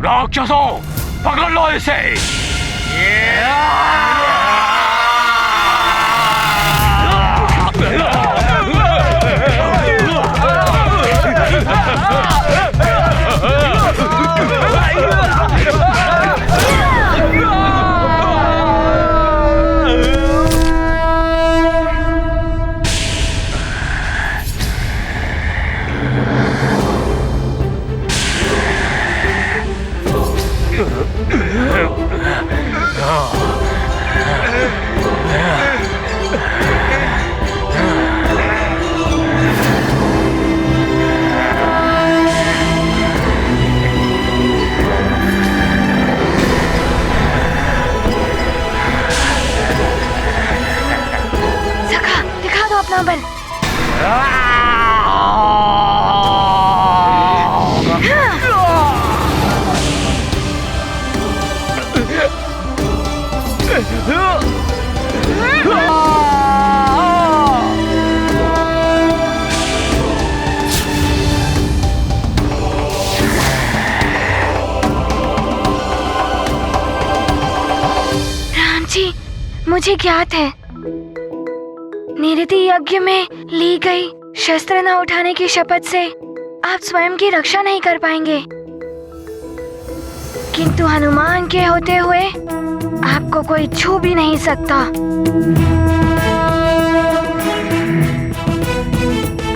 राक्षसों, पकड़ लो इसे। सखा, दिखा दो अपना बल। राम जी, मुझे ज्ञात है निरति यज्ञ में ली गई शस्त्र न उठाने की शपथ से आप स्वयं की रक्षा नहीं कर पाएंगे, किंतु हनुमान के होते हुए आपको कोई छू भी नहीं सकता।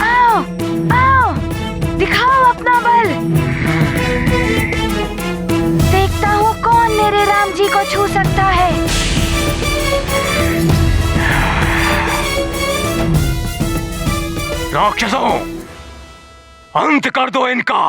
आओ, आओ, दिखाओ अपना बल। देखता हूँ कौन मेरे राम जी को छू सकता है। राक्षसों, अंत कर दो इनका।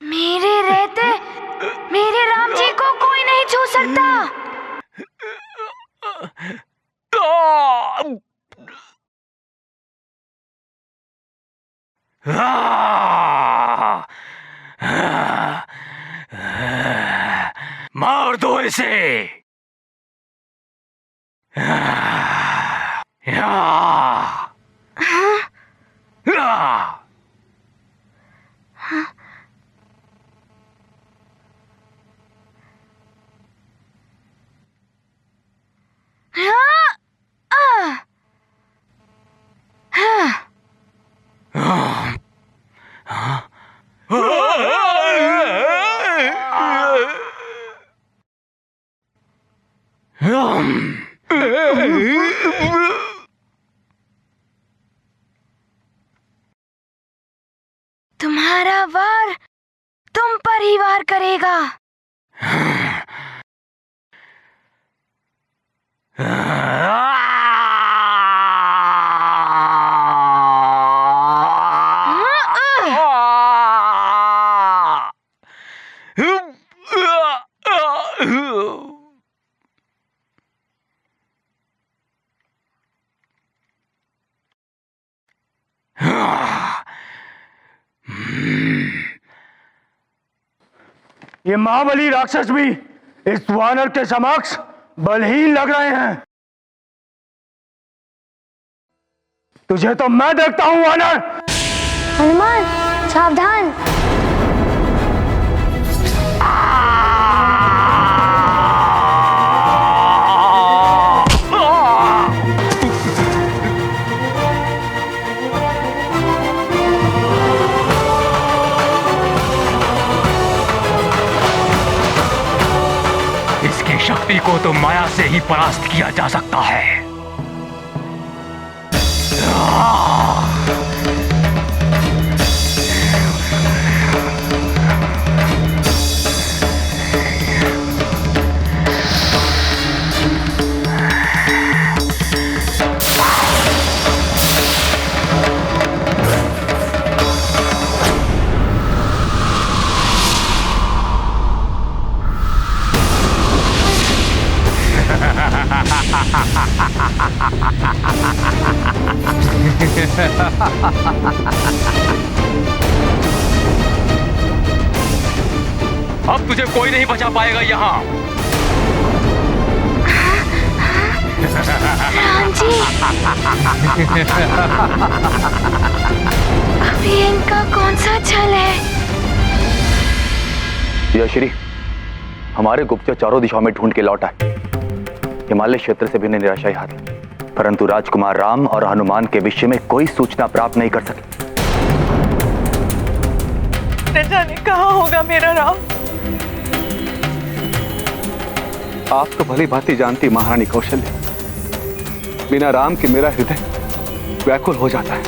मेरे रहते मेरे राम जी को कोई नहीं छू सकता। मार दो इसे। तुम्हारा वार तुम पर ही वार करेगा। ये महाबली राक्षस भी इस वानर के समक्ष बलहीन लग रहे हैं। तुझे तो मैं देखता हूं वानर। हनुमान सावधान। इसकी शक्ति को तो माया से ही परास्त किया जा सकता है। अब तुझे कोई नहीं बचा पाएगा यहाँ। राम जी, अभी इनका कौन सा छल है? यश्री, हमारे गुप्तचर चारों दिशाओं में ढूंढ के लौट आए। हिमालय क्षेत्र से भी उन्हें निराशाई हारी, परंतु राजकुमार राम और हनुमान के विषय में कोई सूचना प्राप्त नहीं कर सके। न जाने कहाँ होगा मेरा राम। आप तो भली भांति जानती महारानी कौशल्या, बिना राम के मेरा हृदय व्याकुल हो जाता है।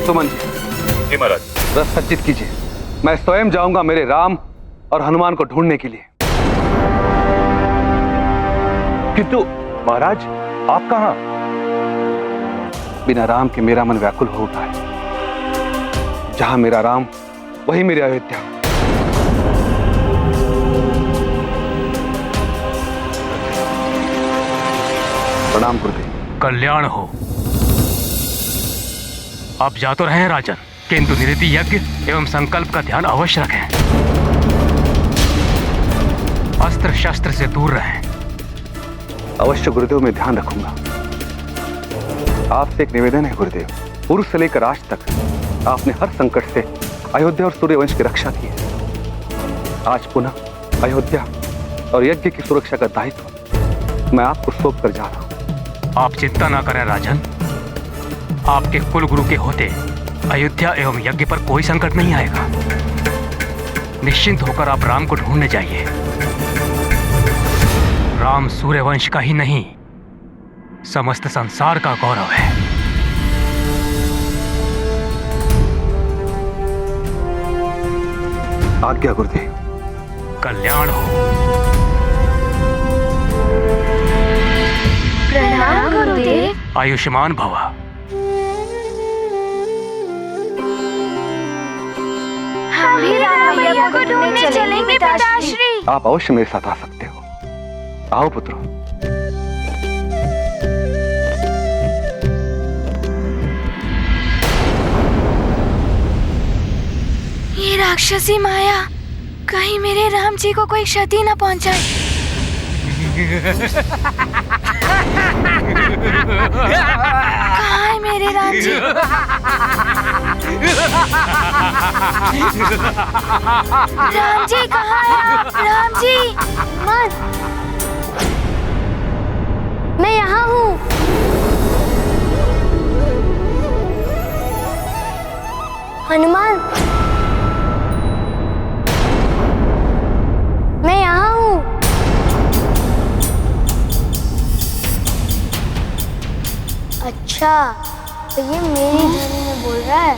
सुमन जी, महाराज रथ सज्जित कीजिए। मैं स्वयं जाऊंगा मेरे राम और हनुमान को ढूंढने के लिए। किंतु महाराज, आप कहां? बिना राम के मेरा मन व्याकुल हो उठा है। जहां मेरा राम, वही मेरी अयोध्या। प्रणाम गुरुदेव। कल्याण हो। आप जा तो रहे हैं राजन, किंतु निरति यज्ञ एवं संकल्प का ध्यान अवश्य रखें। अस्त्र शस्त्र से दूर रहें। अवश्य गुरुदेव, मैं ध्यान रखूंगा। आपसे एक निवेदन है गुरुदेव। पूर्व से लेकर आज तक आपने हर संकट से अयोध्या और सूर्यवंश की रक्षा की है। आज पुनः अयोध्या और यज्ञ की सुरक्षा का दायित्व मैं आपको सौंप कर जा रहा हूं। आप चिंता ना करें राजन। आपके कुल गुरु के होते अयोध्या एवं यज्ञ पर कोई संकट नहीं आएगा। निश्चिंत होकर आप राम को ढूंढने जाइए। राम सूर्यवंश का ही नहीं, समस्त संसार का गौरव है। आज्ञा गुरुदेव। कल्याण हो। प्रणाम गुरुदेव। आयुष्मान भव। हम भी राम भैया को ढूंढने चलेंगे पिताश्री। आप अवश्य मेरे साथ आ सकते हो। आओ पुत्रों। ये राक्षसी माया कहीं मेरे राम जी को कोई क्षति न पहुंचाए। कहाँ है मेरे राम जी? राम जी कहाँ है आप? राम जी, मत। मैं यहाँ हूँ। हनुमान, मैं यहाँ हूँ। अच्छा, तो ये मेरी ध्वनि में बोल रहा है।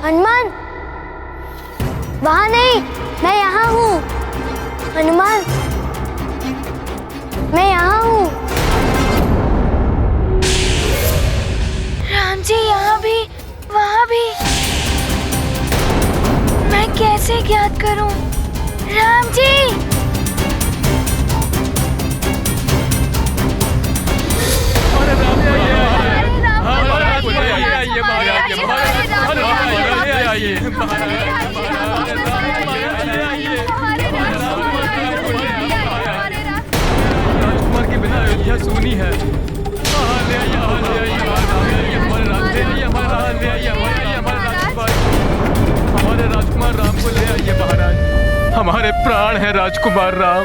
हनुमान, वहाँ नहीं, मैं यहाँ हूँ। हनुमान, मैं यहाँ हूँ। राम जी यहाँ भी, वहाँ भी। मैं कैसे ज्ञात करूं? राम जी! अरे राम हमारे प्राण है राजकुमार राम।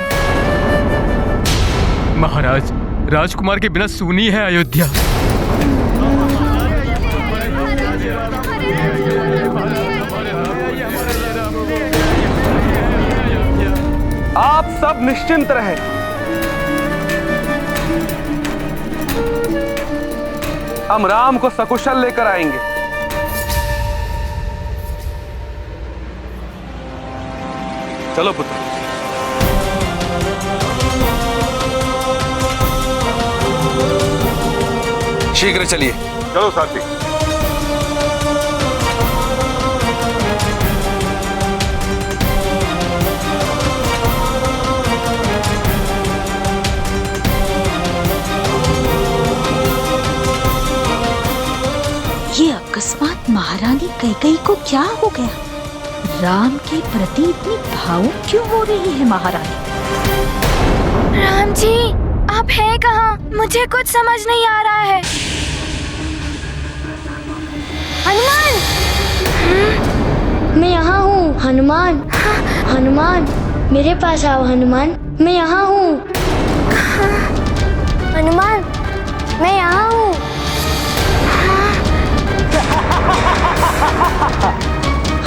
महाराज, राजकुमार के बिना सूनी है अयोध्या। आप सब निश्चिंत रहें। हम राम को सकुशल लेकर आएंगे। चलो पुत्र। शीघ्र चलिए। चलो साथी। ये अकस्मात महारानी कैकेयी को क्या हो गया? राम के प्रति इतनी भावुक क्यों हो रही है महारानी? राम जी, आप हैं कहाँ? मुझे कुछ समझ नहीं आ रहा है। हनुमान, मैं यहाँ हूँ। हनुमान, हनुमान, मेरे पास आओ। हनुमान, मैं यहाँ हूँ। हनुमान, मैं यहाँ हूँ।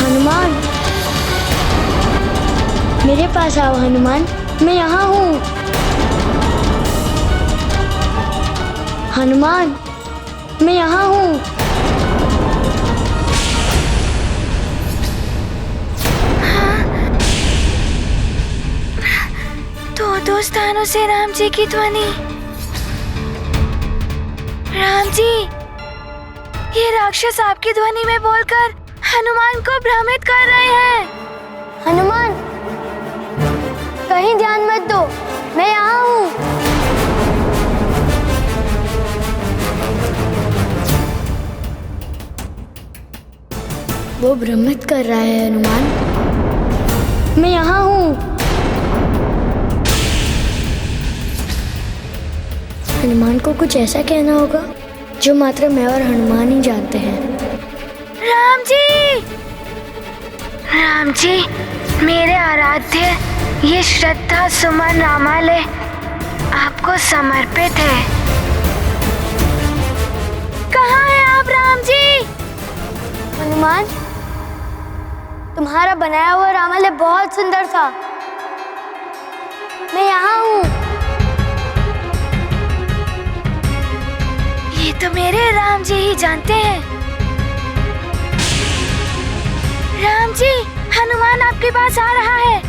हनुमान, मेरे पास आओ। हनुमान, मैं यहाँ हूँ। हनुमान, मैं यहाँ हूँ। दो स्थानों से राम जी की ध्वनि। राम जी, ये राक्षस आपकी ध्वनि में बोलकर हनुमान को भ्रमित कर रहे हैं। हनुमान, कहीं ध्यान मत दो, मैं यहाँ हूँ। वो भ्रमित कर रहा है। हनुमान, मैं यहाँ हूँ। हनुमान को कुछ ऐसा कहना होगा जो मात्र मैं और हनुमान ही जानते हैं। राम जी, राम जी, मेरे आराध्य, ये श्रद्धा सुमन रामालय आपको समर्पित है। कहाँ हैं आप राम जी? हनुमान, तुम्हारा बनाया हुआ रामालय बहुत सुंदर था। मैं यहाँ हूँ। ये तो मेरे राम जी ही जानते हैं। राम जी, हनुमान आपके पास आ रहा है।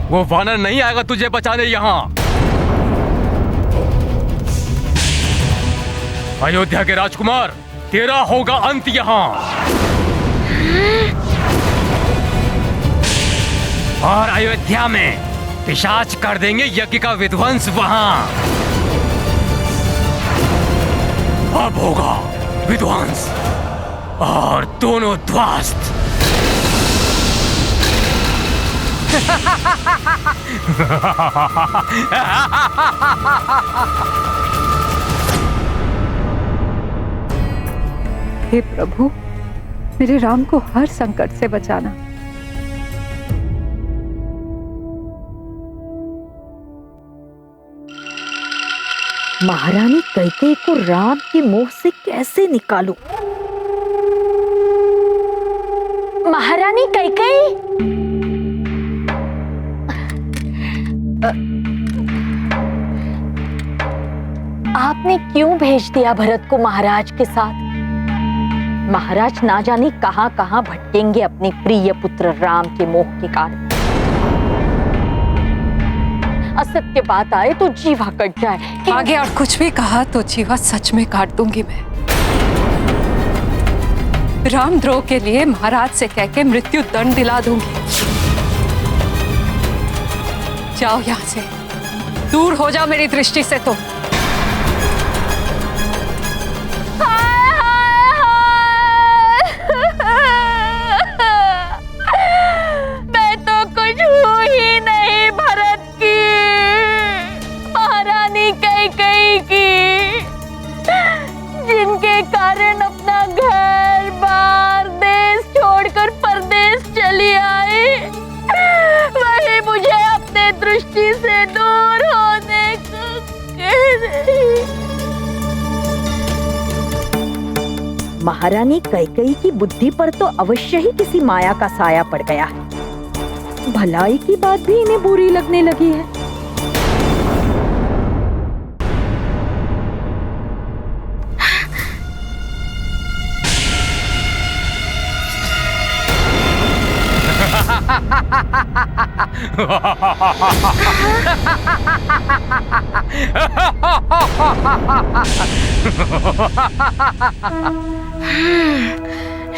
वो वानर नहीं आएगा तुझे बचाने यहाँ। अयोध्या के राजकुमार, तेरा होगा अंत यहाँ। और अयोध्या में पिशाच कर देंगे यज्ञ का विध्वंस वहां। अब होगा विध्वंस और दोनों ध्वस्त। हे प्रभु, मेरे राम को हर संकट से बचाना। महारानी कैकेयी को राम के मोह से कैसे निकालूं? महारानी कैकेयी, आपने क्यों भेज दिया भरत को महाराज के साथ? महाराज ना जाने कहां कहां भटकेंगे अपने प्रिय पुत्र राम के मोह के कारण। असत्य बात आए तो जीवा कट जाए। आगे और कुछ भी कहा तो जीवा सच में काट दूंगी मैं। रामद्रोह के लिए महाराज से कहकर मृत्यु दंड दिला दूंगी। जाओ यहाँ से, दूर हो जाओ मेरी दृष्टि से। तो मैं तो कुछ हूँ ही नहीं भरत की, महारानी कैकेयी की दृष्टि से दूर होने को कह रही। महारानी कैकेयी की बुद्धि पर तो अवश्य ही किसी माया का साया पड़ गया है। भलाई की बात भी इन्हें बुरी लगने लगी है।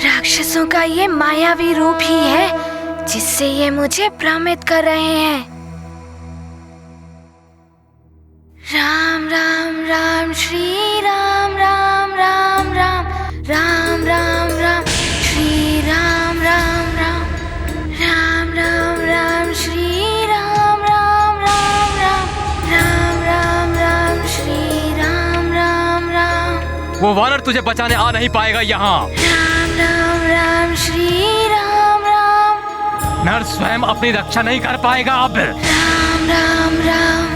राक्षसों का ये मायावी रूप ही है जिससे ये मुझे भ्रमित कर रहे हैं। राम राम राम श्री राम राम राम राम राम राम राम श्री राम राम राम राम राम राम श्री राम राम राम राम राम राम राम श्री राम राम राम। वो वानर तुझे बचाने आ नहीं पाएगा यहाँ। राम राम राम श्री राम राम। नर स्वयं अपनी रक्षा नहीं कर पाएगा अब। राम राम राम।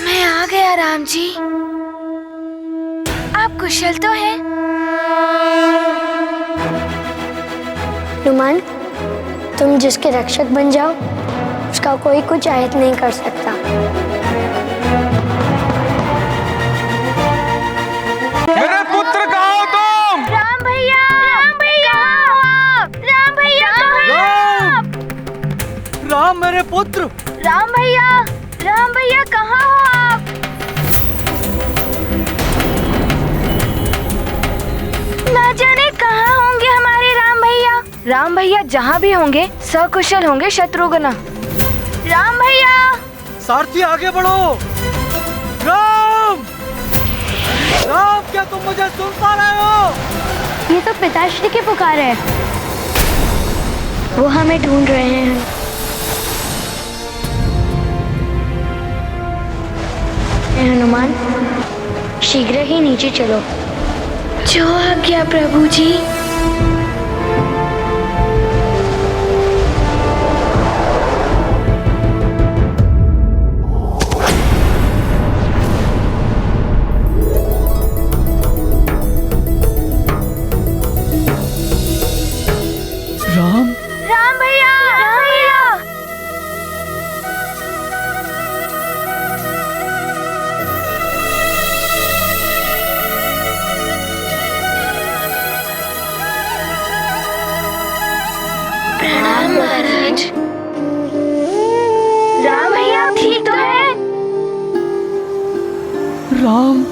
मैं आ गया राम जी। आप कुशल तो हैं? हनुमान, तुम जिसके रक्षक बन जाओ उसका कोई कुछ आहत नहीं कर सकता। मेरे पुत्र कहाँ हो तुम? राम भैया, राम भैया, राम भैया, राम मेरे पुत्र। राम भैया कहाँ हो आप? ना जाने कहाँ होंगे हमारे राम भैया। राम भैया जहाँ भी होंगे सकुशल होंगे शत्रुघ्न। राम भैया, सारथी आगे बढ़ो। राम, राम क्या तुम मुझे सुन पा रहे हो? ये तो पिताश्री की पुकार है। वो हमें ढूंढ रहे हैं। हनुमान, शीघ्र ही नीचे चलो। जो आज्ञा प्रभु जी। राम, राम भैया, राम भैया। प्रणाम महाराज। राम भैया ठीक तो है? राम,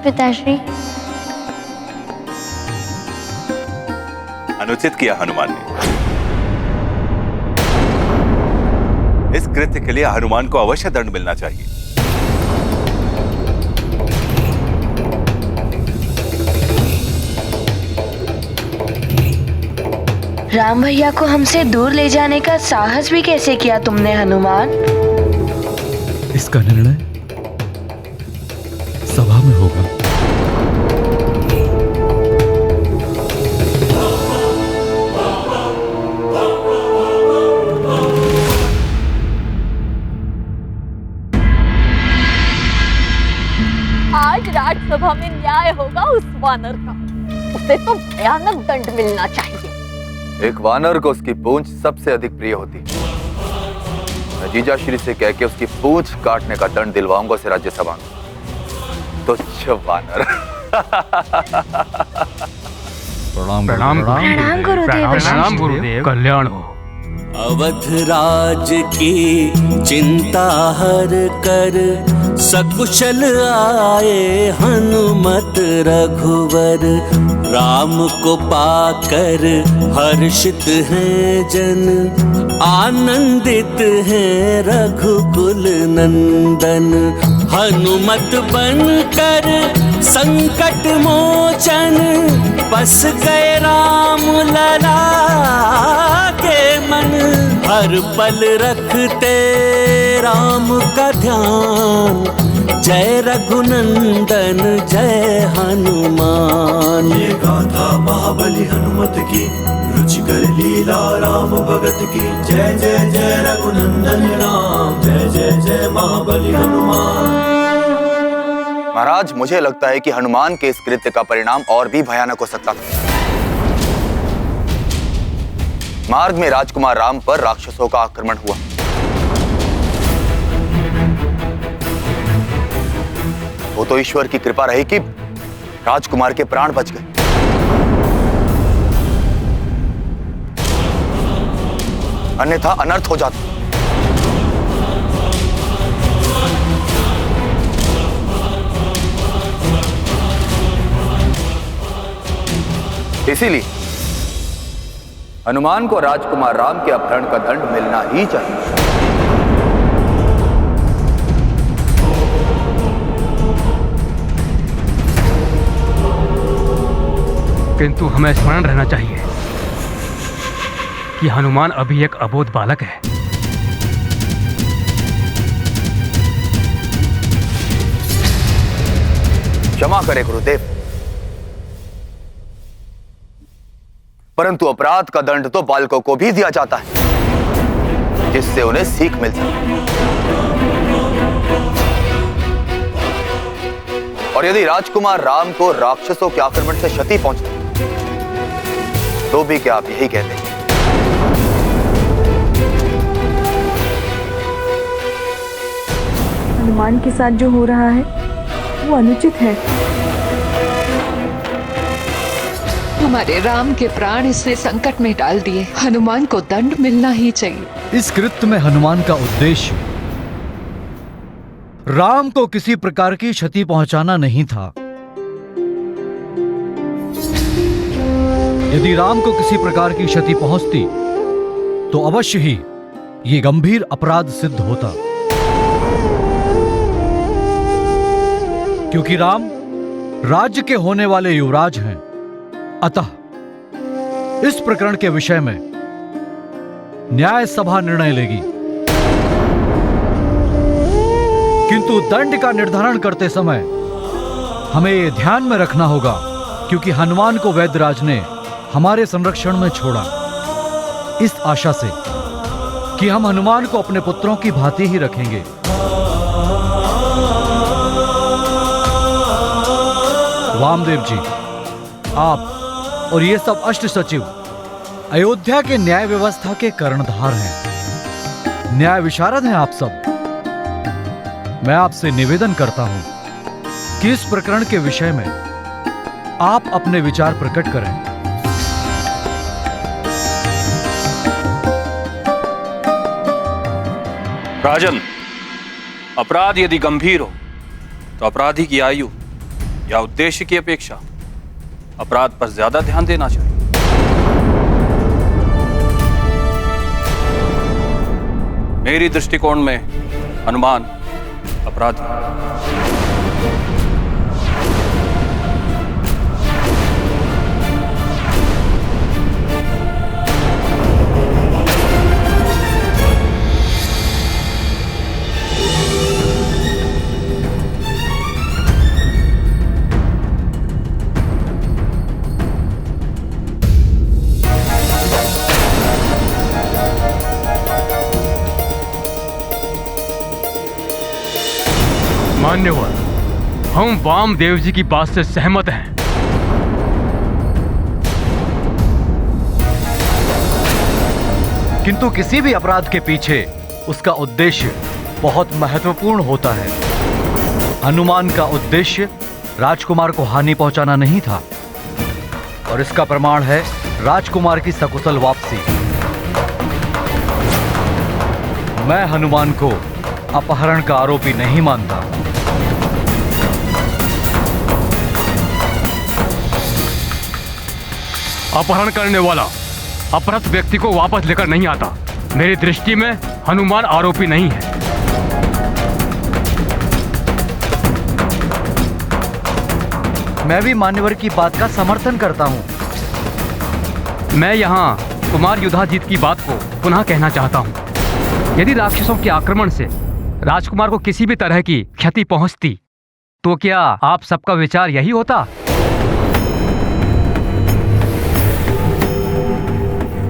पिताश्री। अनुचित किया हनुमान ने। इस कृत्य के लिए हनुमान को अवश्य दंड मिलना चाहिए। राम भैया को हमसे दूर ले जाने का साहस भी कैसे किया तुमने हनुमान? इसका निर्णय सभा में होगा। आज राज्यसभा में न्याय होगा उस वानर का। उसे तो भयानक दंड मिलना चाहिए। एक वानर को उसकी पूंछ सबसे अधिक प्रिय होती है। मैं जीजाश्री से कह के उसकी पूंछ काटने का दंड दिलवाऊंगा उसे राज्यसभा में। तुच्छ वानर। प्रणाम प्रणाम गुरुदेव। प्रणाम गुरुदेव, कल्याण हो। अवध राज की चिंता हर कर सकुशल आए हनुमत रघुवर। राम को पाकर हर्षित हैं जन, आनंदित हैं रघुकुल नंदन। हनुमत बनकर संकट मोचन, बस गए राम लला के मन। हर पल रखते राम का ध्यान, जय रघुनंदन जय हनुमान। ये गाथा महाबली हनुमत की, रुचिकर लीला राम भगत की। जय जय जय रघुनंदन राम, जय जय जय महाबली हनुमान। महाराज, मुझे लगता है कि हनुमान के इस कृत्य का परिणाम और भी भयानक हो सकता था। मार्ग में राजकुमार राम पर राक्षसों का आक्रमण हुआ। वो तो ईश्वर की कृपा रही कि राजकुमार के प्राण बच गए। अन्यथा अनर्थ हो जाता। इसीलिए हनुमान को राजकुमार राम के अपहरण का दंड मिलना ही चाहिए। किंतु हमें स्मरण रहना चाहिए कि हनुमान अभी एक अबोध बालक है। क्षमा करें गुरुदेव, परंतु अपराध का दंड तो बालकों को भी दिया जाता है, जिससे उन्हें सीख मिल सके। और यदि राजकुमार राम को राक्षसों के आक्रमण से क्षति पहुंचती तो भी क्या आप यही कहते हैं? हनुमान के साथ जो हो रहा है वो अनुचित है। हमारे राम के प्राण इसने संकट में डाल दिए। हनुमान को दंड मिलना ही चाहिए। इस कृत्य में हनुमान का उद्देश्य राम को किसी प्रकार की क्षति पहुंचाना नहीं था। यदि राम को किसी प्रकार की क्षति पहुंचती तो अवश्य ही ये गंभीर अपराध सिद्ध होता, क्योंकि राम राज्य के होने वाले युवराज हैं। अतः इस प्रकरण के विषय में न्याय सभा निर्णय लेगी। किंतु दंड का निर्धारण करते समय हमें यह ध्यान में रखना होगा, क्योंकि हनुमान को वैद्यराज ने हमारे संरक्षण में छोड़ा, इस आशा से कि हम हनुमान को अपने पुत्रों की भांति ही रखेंगे। वामदेव जी, आप और ये सब अष्ट सचिव अयोध्या के न्याय व्यवस्था के कर्णधार हैं, न्याय विशारद हैं आप सब। मैं आपसे निवेदन करता हूं कि इस प्रकरण के विषय में आप अपने विचार प्रकट करें। राजन, अपराध यदि गंभीर हो तो अपराधी की आयु या उद्देश्य की अपेक्षा अपराध पर ज्यादा ध्यान देना चाहिए? मेरी दृष्टिकोण में हनुमान अपराधी है। मान्यवर, हम वामदेव जी की बात से सहमत हैं। किंतु किसी भी अपराध के पीछे उसका उद्देश्य बहुत महत्वपूर्ण होता है। हनुमान का उद्देश्य राजकुमार को हानि पहुंचाना नहीं था, और इसका प्रमाण है राजकुमार की सकुशल वापसी। मैं हनुमान को अपहरण का आरोपी नहीं मानता। अपहरण करने वाला अपहृत व्यक्ति को वापस लेकर नहीं आता। मेरी दृष्टि में हनुमान आरोपी नहीं है। मैं भी मान्यवर की बात का समर्थन करता हूं। मैं यहाँ कुमार युधाजीत की बात को पुनः कहना चाहता हूँ। यदि राक्षसों के आक्रमण से राजकुमार को किसी भी तरह की क्षति पहुंचती, तो क्या आप सबका विचार यही होता?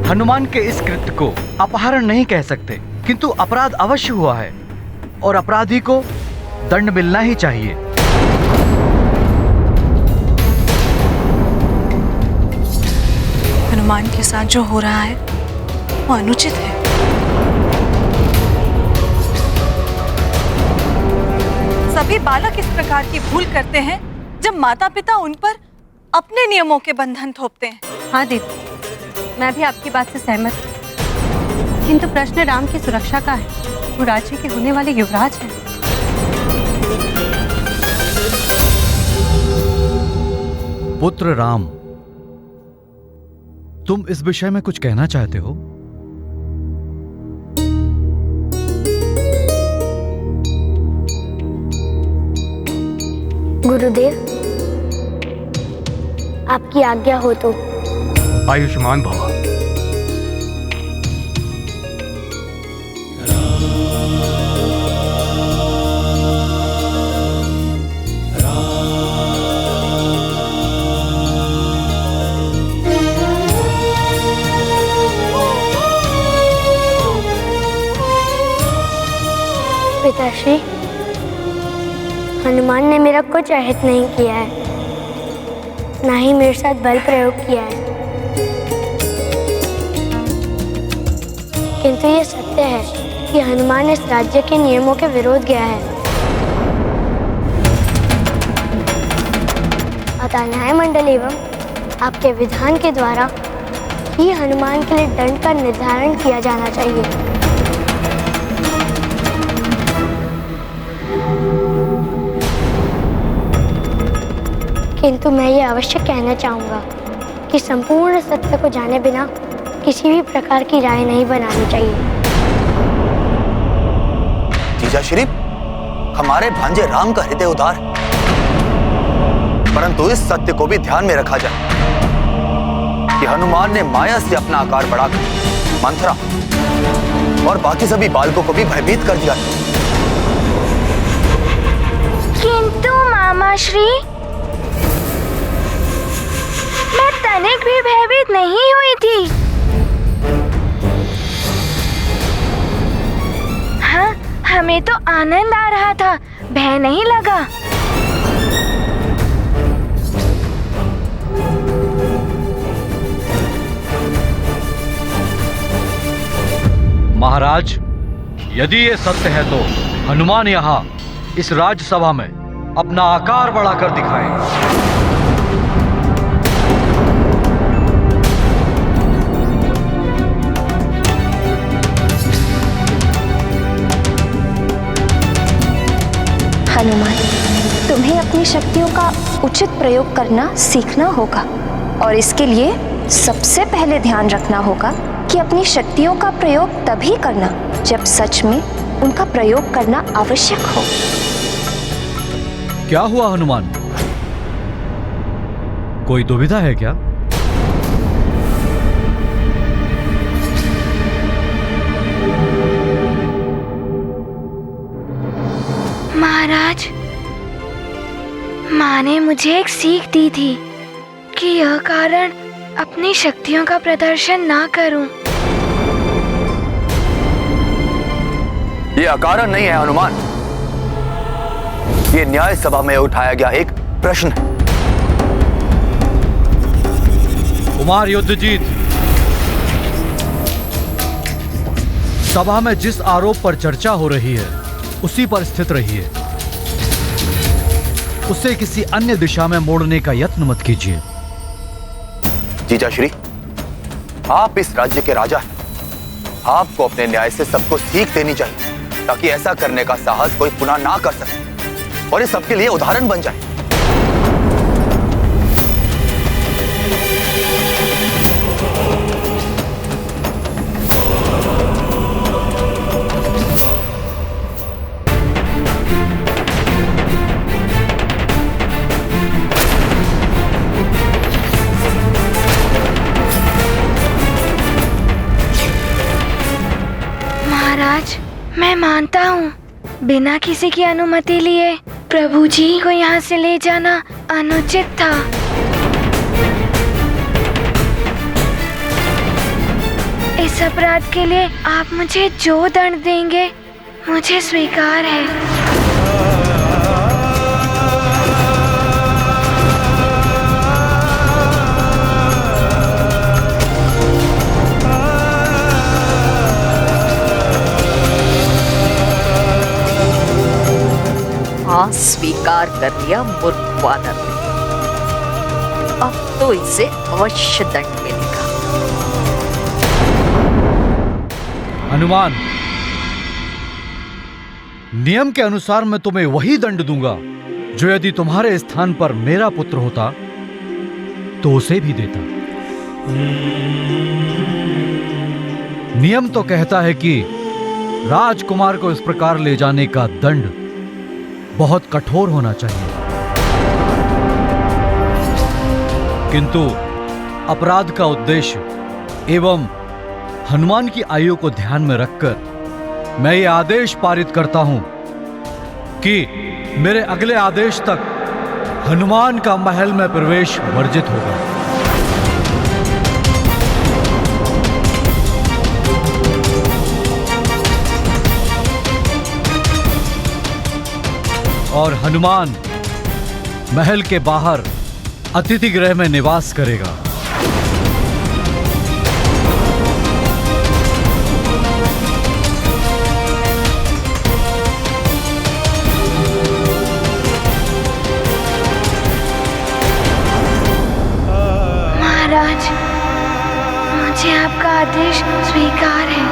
हनुमान के इस कृत्य को अपहरण नहीं कह सकते, किंतु अपराध अवश्य हुआ है और अपराधी को दंड मिलना ही चाहिए। हनुमान के साथ जो हो रहा है वो अनुचित है। सभी बालक इस प्रकार की भूल करते हैं जब माता पिता उन पर अपने नियमों के बंधन थोपते हैं। हाँ दीदी, मैं भी आपकी बात से सहमत हूँ, किंतु प्रश्न राम की सुरक्षा का है। वो राज्य के होने वाले युवराज हैं। पुत्र राम, तुम इस विषय में कुछ कहना चाहते हो? गुरुदेव, आपकी आज्ञा हो तो। आयुष्मान भव। पिताश्री, हनुमान ने मेरा कुछ अहित नहीं किया है, ना ही मेरे साथ बल प्रयोग किया है। किंतु ये सत्य है कि हनुमान इस राज्य के नियमों के विरोध गया है। अतः न्याय मंडल एवं आपके विधान के द्वारा ही हनुमान के लिए दंड का निर्धारण किया जाना चाहिए। किंतु मैं ये अवश्य कहना चाहूँगा कि संपूर्ण सत्य को जाने बिना किसी भी प्रकार की राय नहीं बनानी चाहिए। जीजा श्री, हमारे भांजे राम का हृदय उदार है, परंतु इस सत्य को भी ध्यान में रखा जाए कि हनुमान ने माया से अपना आकार बढ़ाकर मंथरा और बाकी सभी बालकों को भी भयभीत कर दिया। किंतु मामा श्री, मैं तनिक भी भयभीत नहीं हुई थी। हाँ, हमें तो आनंद आ रहा था, भय नहीं लगा। महाराज, यदि ये सत्य है तो हनुमान यहाँ इस राजसभा में अपना आकार बढ़ाकर दिखाएं। हनुमान, तुम्हें अपनी शक्तियों का उचित प्रयोग करना सीखना होगा। और इसके लिए सबसे पहले ध्यान रखना होगा कि अपनी शक्तियों का प्रयोग तभी करना जब सच में उनका प्रयोग करना आवश्यक हो। क्या हुआ हनुमान? कोई दुविधा है क्या? महाराज, माँ ने मुझे एक सीख दी थी कि यह कारण अपनी शक्तियों का प्रदर्शन ना करूं। ये अकारण नहीं है हनुमान, ये न्याय सभा में उठाया गया एक प्रश्न है। कुमार युद्धजीत, सभा में जिस आरोप पर चर्चा हो रही है उसी पर स्थित रहिए। उसे किसी अन्य दिशा में मोड़ने का यत्न मत कीजिए। जीजाश्री, आप इस राज्य के राजा हैं। आपको अपने न्याय से सबको सीख देनी चाहिए ताकि ऐसा करने का साहस कोई पुनः ना कर सके और ये सबके लिए उदाहरण बन जाए। महाराज, मैं मानता हूँ बिना किसी की अनुमति लिए प्रभु जी को यहाँ से ले जाना अनुचित था। इस अपराध के लिए आप मुझे जो दंड देंगे मुझे स्वीकार है। हाँ, स्वीकार कर लिया मूर्ख वानर ने। अब तो इसे अवश्य दंड मिलेगा। हनुमान, नियम के अनुसार मैं तुम्हें वही दंड दूंगा जो यदि तुम्हारे स्थान पर मेरा पुत्र होता तो उसे भी देता। नियम तो कहता है कि राजकुमार को इस प्रकार ले जाने का दंड बहुत कठोर होना चाहिए, किंतु अपराध का उद्देश्य एवं हनुमान की आयु को ध्यान में रखकर मैं ये आदेश पारित करता हूं कि मेरे अगले आदेश तक हनुमान का महल में प्रवेश वर्जित होगा। और हनुमान महल के बाहर अतिथि गृह में निवास करेगा। महाराज, मुझे आपका आदेश स्वीकार है।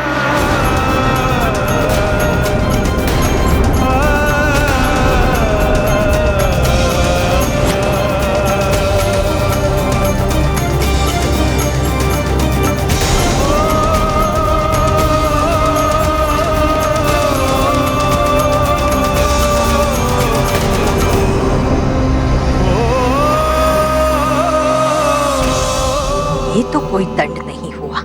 ये तो कोई दंड नहीं हुआ,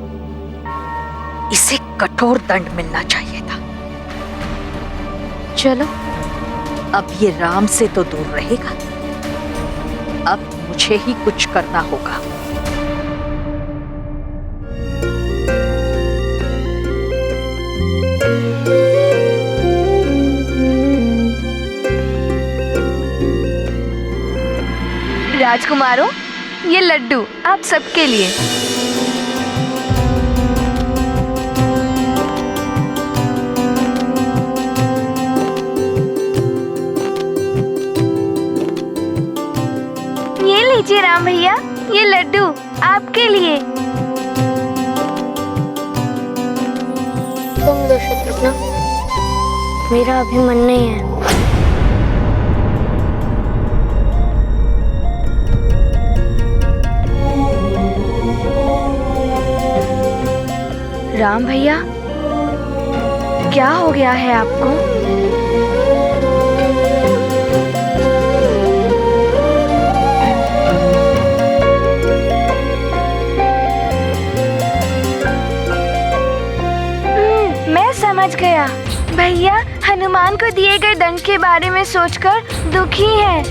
इसे कठोर दंड मिलना चाहिए था। चलो, अब ये राम से तो दूर रहेगा, अब मुझे ही कुछ करना होगा। राजकुमारों, ये लड्डू आप सबके लिए। ये लीजिए राम भैया, ये लड्डू आपके लिए। तुम दो शत्रुघ्न, मेरा अभी मन नहीं है। राम भैया, क्या हो गया है आपको? मैं समझ गया। भैया हनुमान को दिए गए दंड के बारे में सोचकर दुखी हैं।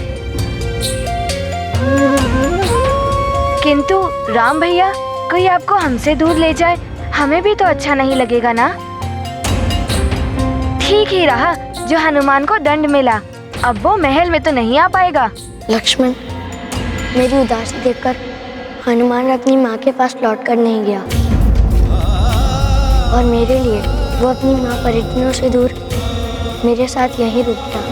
किंतु राम भैया, कोई आपको हमसे दूर ले जाए, हमें भी तो अच्छा नहीं लगेगा ना। ठीक ही रहा जो हनुमान को दंड मिला, अब वो महल में तो नहीं आ पाएगा। लक्ष्मण, मेरी उदासी देखकर हनुमान अपनी माँ के पास लौट कर नहीं गया और मेरे लिए वो अपनी माँ परिजनों से दूर मेरे साथ यहीं रुक गया।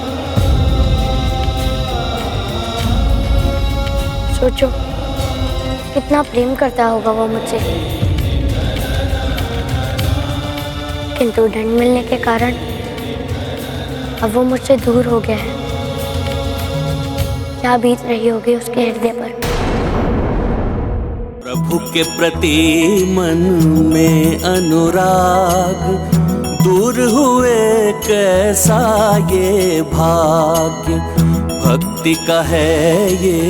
सोचो कितना प्रेम करता होगा वो मुझसे, किंतु दंड मिलने के कारण अब वो मुझसे दूर हो गया है। क्या बीत रही होगी उसके हृदय पर। प्रभु के प्रति मन में अनुराग, दूर हुए कैसा ये भाग्य। भक्ति का है ये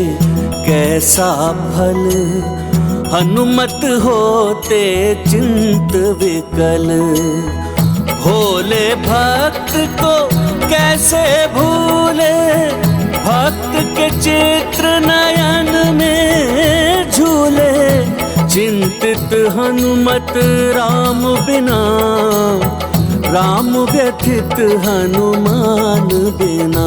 कैसा फल, हनुमत होते चिंत विकल। भोले भक्त को कैसे भूले, भक्त के चित्र नयन में झूले। चिंतित हनुमत राम बिना, राम व्यथित हनुमान बिना।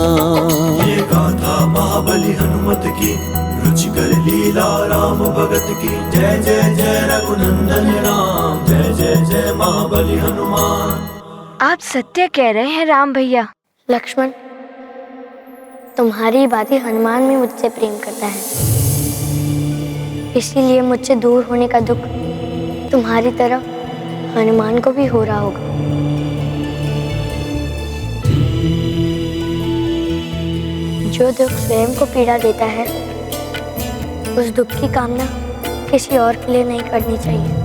ये गाथा महाबली हनुमत की, रुचिकर लीला राम भगत की। जय जय जय रघुनंदन राम, जय जय जय महाबली हनुमान। आप सत्य कह रहे हैं राम भैया। लक्ष्मण, तुम्हारी बातें हनुमान भी मुझसे प्रेम करता है, इसीलिए मुझसे दूर होने का दुख तुम्हारी तरह हनुमान को भी हो रहा होगा। जो दुख स्वयं को पीड़ा देता है, उस दुख की कामना किसी और के लिए नहीं करनी चाहिए।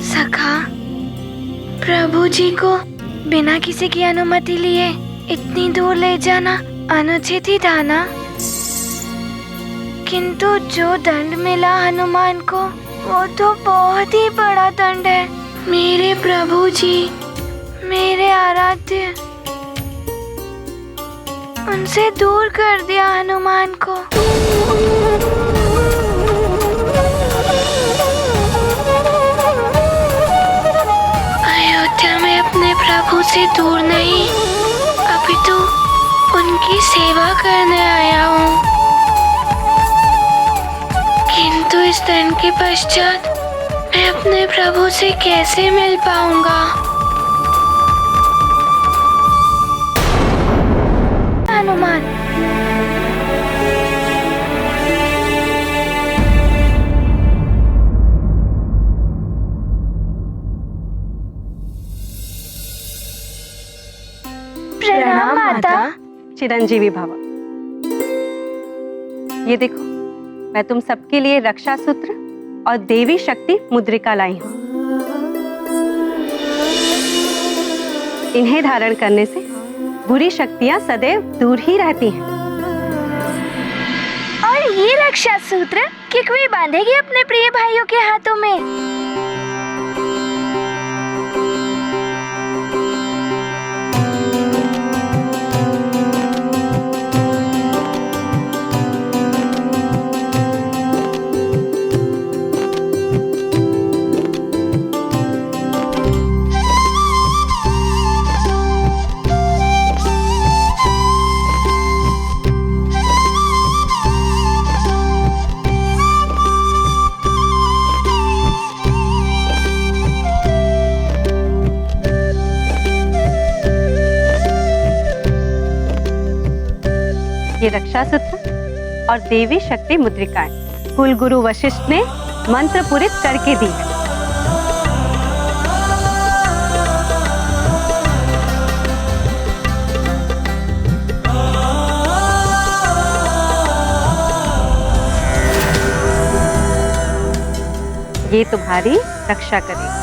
सखा, प्रभु जी को बिना किसी की अनुमति लिए इतनी दूर ले जाना अनुचित ही था ना। किंतु जो दंड मिला हनुमान को, वो तो बहुत ही बड़ा दंड है। मेरे प्रभु जी, मेरे आराध्य, उनसे दूर कर दिया हनुमान को। अयोध्या में अपने प्रभु से दूर नहीं, अभी तो उनकी सेवा करने आया हूँ। किंतु इस दंड के पश्चात मैं अपने प्रभु से कैसे मिल पाऊंगा? हनुमान, प्रणाम माता। चिरंजीवी भव। ये देखो, मैं तुम सबके लिए रक्षा सूत्र और देवी शक्ति मुद्रिका लाई हूँ। इन्हें धारण करने से बुरी शक्तियाँ सदैव दूर ही रहती हैं। और ये रक्षा सूत्र किकवी बांधेगी अपने प्रिय भाइयों के हाथों में। ये रक्षा सूत्र और देवी शक्ति मुद्रिकाएं कुल गुरु वशिष्ठ ने मंत्र पूरित करके दी है। ये तुम्हारी रक्षा करेगा।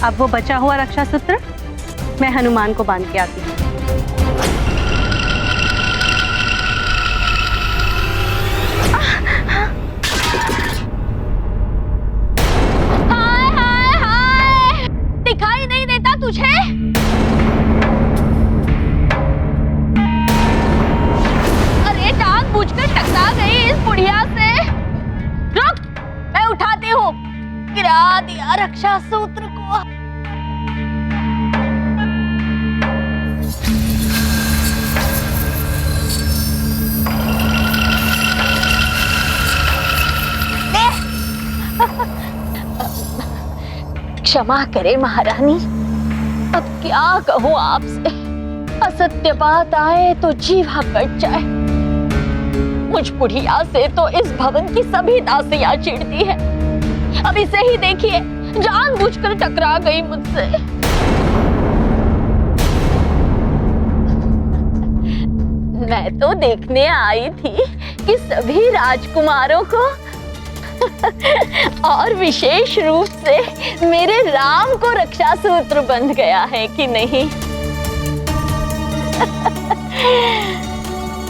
अब वो बचा हुआ रक्षा सूत्र मैं हनुमान को बांध के आती हूँ। हाय हाय हाय, दिखाई नहीं देता तुझे? अरे टांग बूझकर टकरा गई इस बुढ़िया से। रुक, मैं उठाती हूँ। गिरा दिया रक्षा सूत्र को। क्षमा करे महारानी, अब क्या कहूँ आपसे। असत्य बात आए तो जीवा कट जाए। मुझ बुढ़िया से तो इस भवन की सभी दासियां चिढ़ती है। अब इसे ही देखिए, जानबूझकर टकरा गई मुझसे। मैं तो देखने आई थी कि सभी राजकुमारों को और विशेष रूप से मेरे राम को रक्षा सूत्र बंध गया है कि नहीं।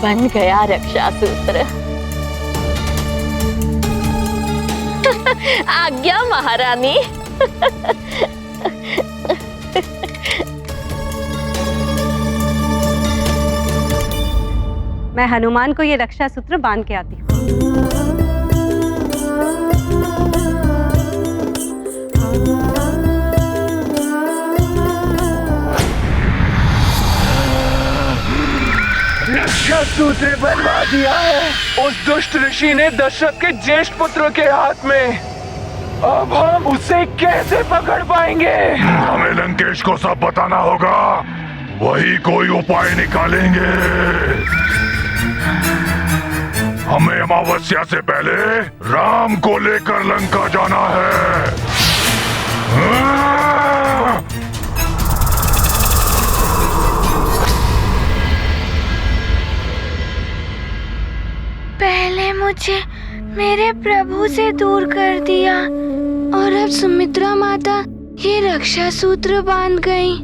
बन गया रक्षा सूत्र। आज्ञा महारानी। मैं हनुमान को ये रक्षा सूत्र बांध के आती हूँ। रक्षा सूत्र बनवा दिया है उस दुष्ट ऋषि ने दशरथ के ज्येष्ठ पुत्र के हाथ में। अब हम उसे कैसे पकड़ पाएंगे? हमें लंकेश को सब बताना होगा, वही कोई उपाय निकालेंगे। हमें अमावस्या से पहले राम को लेकर लंका जाना है। पहले मुझे मेरे प्रभु से दूर कर दिया और अब सुमित्रा माता ये रक्षा सूत्र बांध गई।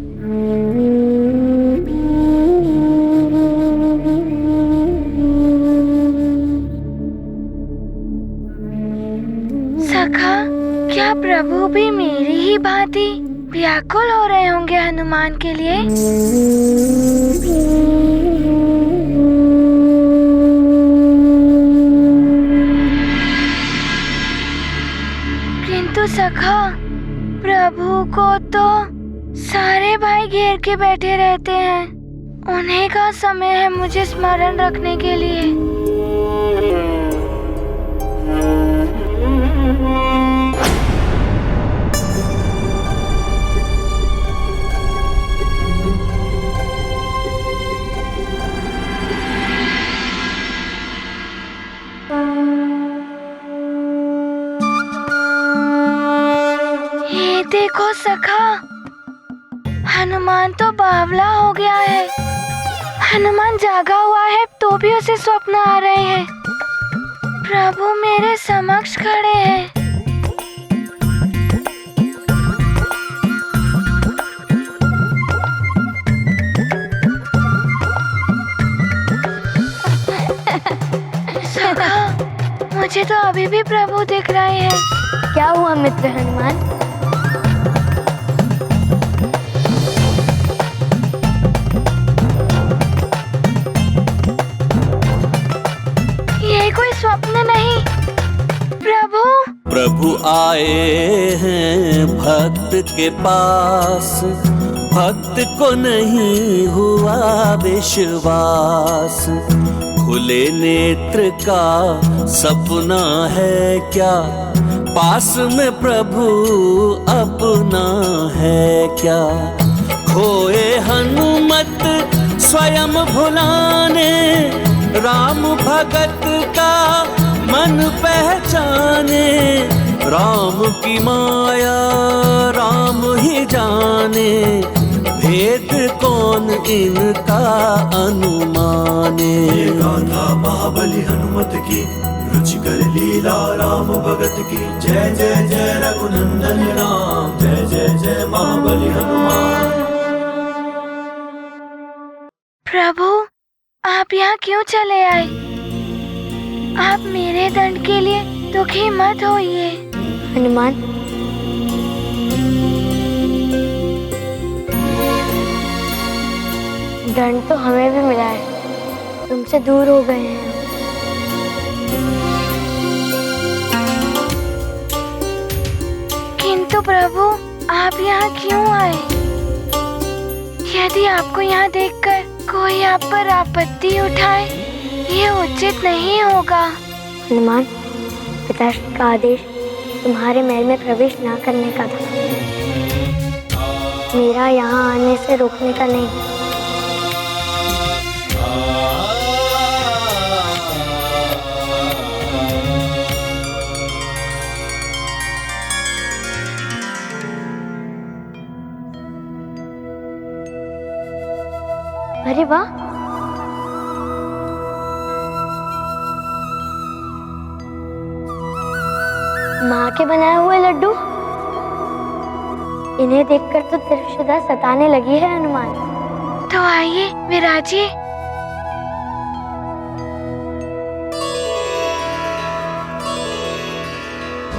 सखा, क्या प्रभु भी मेरी ही भांति व्याकुल हो रहे होंगे हनुमान के लिए? किंतु सखा, प्रभु को तो सारे भाई घेर के बैठे रहते हैं। उन्हीं का समय है मुझे स्मरण रखने के लिए। ये देखो सखा, हनुमान तो बावला हो गया है। हनुमान जागा हुआ है तो भी उसे स्वप्न आ रहे हैं। प्रभु मेरे समक्ष खड़े हैं। सखा, मुझे तो अभी भी प्रभु दिख रहे हैं। क्या हुआ मित्र हनुमान? ये कोई स्वप्न नहीं, प्रभु। प्रभु आए हैं भक्त के पास, भक्त को नहीं हुआ विश्वास। खुले नेत्र का सपना है क्या, पास में प्रभु अपना है क्या। खोए हनुमत स्वयं भुलाने, राम भगत का मन पे राम की माया राम ही जाने, भेद कौन इनका अनुमाने। ये गाथा महाबली हनुमत की, रुचिकर लीला राम भगत की। जय जय जय रघुनंदन राम, जय जय जय महाबली हनुमान। प्रभु, आप यहाँ क्यों चले आए? आप मेरे दंड के लिए दुखी मत होइए। हनुमान, दंड तो हमें भी मिला है, तुमसे दूर हो गए हैं। किंतु प्रभु, आप यहाँ क्यों आए? यदि आपको यहाँ देखकर कोई आप पर आपत्ति उठाए, ये उचित नहीं होगा। हनुमान, पिताश्री का आदेश तुम्हारे महल में प्रवेश ना करने का था, मेरा यहाँ आने से रोकने का नहीं। अरे वाह, माँ के बनाए हुए लड्डू, इन्हें देखकर तो त्रिशुदा सताने लगी है हनुमान। तो आइए विराजिए।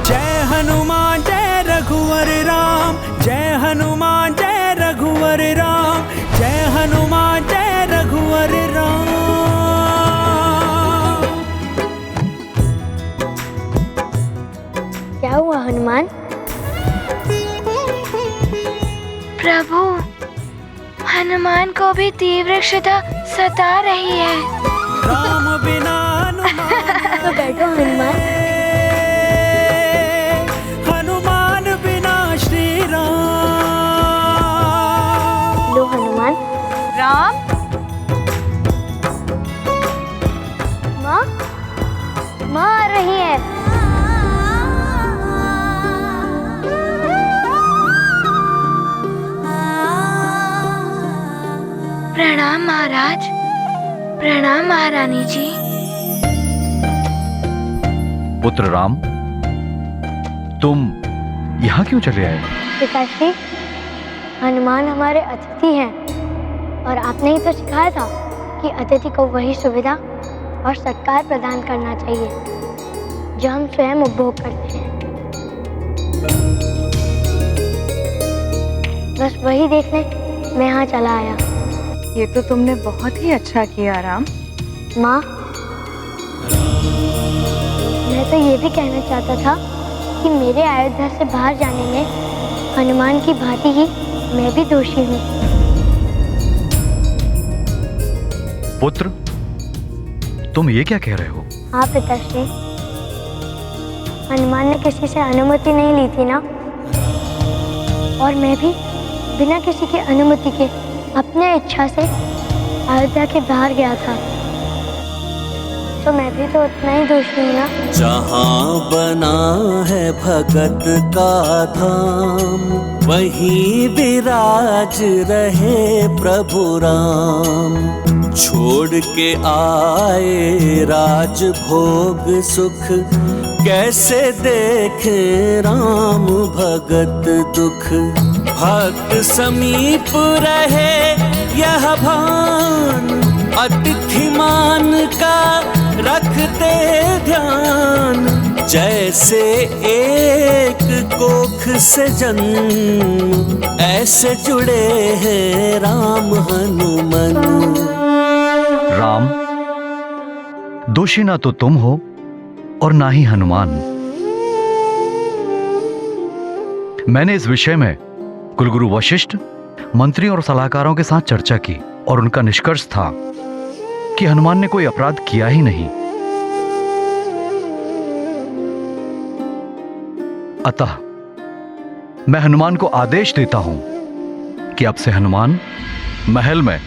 जय हनुमान जय रघुवर राम, जय हनुमान जय रघुवर राम, जय हनुमान जय रघुवर राम। क्या हुआ हनुमान? प्रभु, हनुमान को भी तीव्र क्षुधा सता रही है। राम बिना तो बैठो हनुमान। हनुमान बिना श्री राम। लो हनुमान। राम, माँ, माँ आ रही है। प्रणाम महाराज। प्रणाम महारानी जी। पुत्र राम, तुम यहाँ क्यों चले आए? पिताश्री, हनुमान हमारे अतिथि हैं और आपने ही तो सिखाया था कि अतिथि को वही सुविधा और सत्कार प्रदान करना चाहिए जो हम स्वयं उपभोग करते हैं। बस वही देखने मैं यहाँ चला आया। ये तो तुमने बहुत ही अच्छा किया राम। माँ, मैं तो ये भी कहना चाहता था कि मेरे अयोध्या से बाहर जाने में हनुमान की भांति ही मैं भी दोषी हूँ। पुत्र, तुम ये क्या कह रहे हो? हाँ पिताश्री, हनुमान ने किसी से अनुमति नहीं ली थी ना, और मैं भी बिना किसी की अनुमति के अपने इच्छा से अयोध्या के बाहर गया था, तो मैं भी तो उतना ही दोषी हूँ ना। जहाँ बना है भगत का धाम, वहीं विराज रहे प्रभु राम। छोड़ के आए राज भोग सुख, कैसे देखे राम भगत दुख। भक्त समीप रहे यह भान, अतिथि मान का रखते ध्यान। जैसे एक कोख से जन्म, ऐसे जुड़े हैं राम हनुमान। राम, दोषी ना तो तुम हो और ना ही हनुमान। मैंने इस विषय में कुलगुरु वशिष्ठ, मंत्री और सलाहकारों के साथ चर्चा की और उनका निष्कर्ष था कि हनुमान ने कोई अपराध किया ही नहीं। अतः मैं हनुमान को आदेश देता हूं कि अब से हनुमान महल में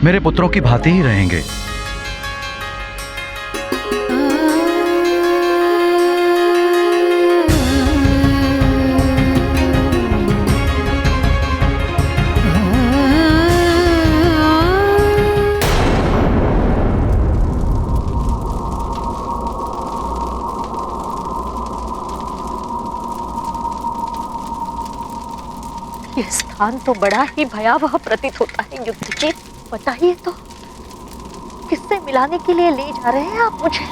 मेरे पुत्रों की भांति ही रहेंगे। ये स्थान तो बड़ा ही भयावह प्रतीत होता है युद्धजीत। बताइए तो किससे मिलाने के लिए ले जा रहे हैं आप मुझे?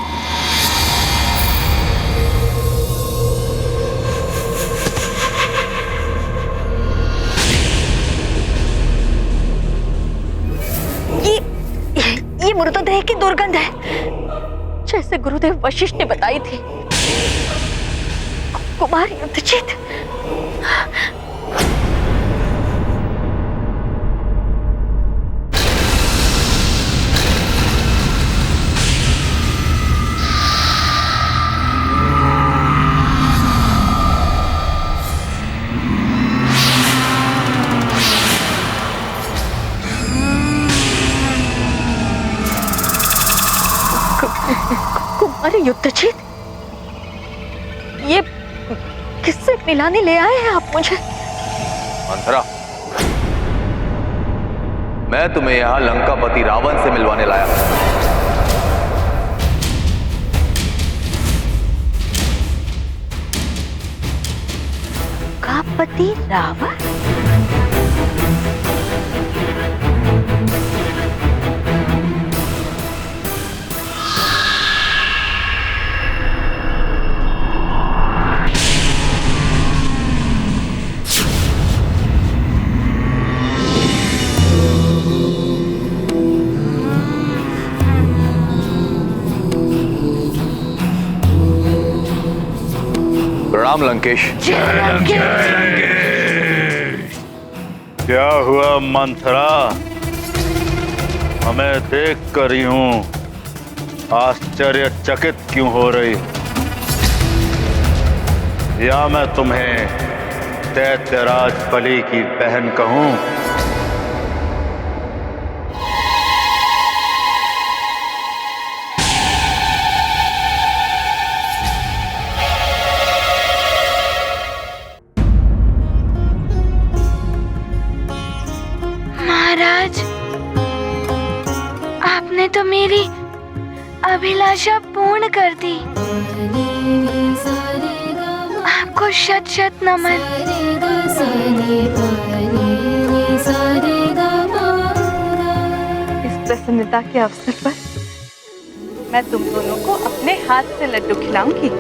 ये मृतदेह की दुर्गंध है, जैसे गुरुदेव वशिष्ठ ने बताई थी। कुमार युद्धजीत, कुमार युद्धजीत, ये किससे मिलाने ले आए हैं आप मुझे? मंथरा, मैं तुम्हें यहां लंकापति रावण से मिलवाने लाया। लंकापति रावण? प्रणाम लंकेश। क्या हुआ मंथरा? हमें देख कर यूं आश्चर्यचकित क्यों हो रही? या मैं तुम्हें दैत्यराज बलि की बहन कहूं? महाराज, आपने तो मेरी अभिलाषा पूर्ण कर दी। आपको शत शत नमन। इस प्रसन्नता के अवसर पर मैं तुम दोनों को अपने हाथ से लड्डू खिलाऊंगी।